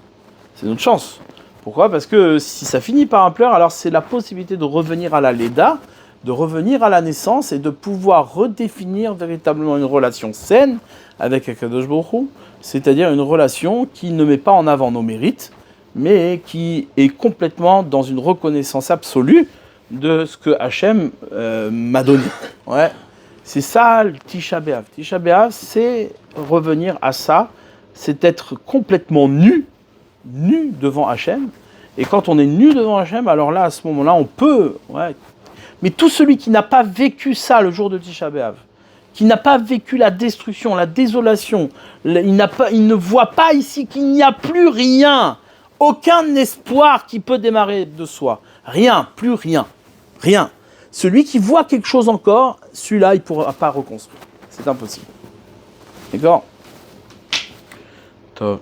C'est notre chance. Pourquoi? Parce que si ça finit par un pleur, alors c'est la possibilité de revenir à la Léda, de revenir à la naissance et de pouvoir redéfinir véritablement une relation saine avec Akadosh Baruch Hu, c'est-à-dire une relation qui ne met pas en avant nos mérites, mais qui est complètement dans une reconnaissance absolue de ce que Hachem m'a donné. Ouais. C'est ça le Tisha B'Av. Tisha B'Av, c'est revenir à ça, c'est être complètement nu devant Hachem. Et quand on est nu devant Hachem, alors là, à ce moment-là, on peut... Ouais. Mais tout celui qui n'a pas vécu ça le jour de Tisha B'Av, qui n'a pas vécu la destruction, la désolation, il ne voit pas ici qu'il n'y a plus rien, aucun espoir qui peut démarrer de soi. Rien, plus rien. Rien. Celui qui voit quelque chose encore, celui-là, il ne pourra pas reconstruire. C'est impossible. D'accord? Top,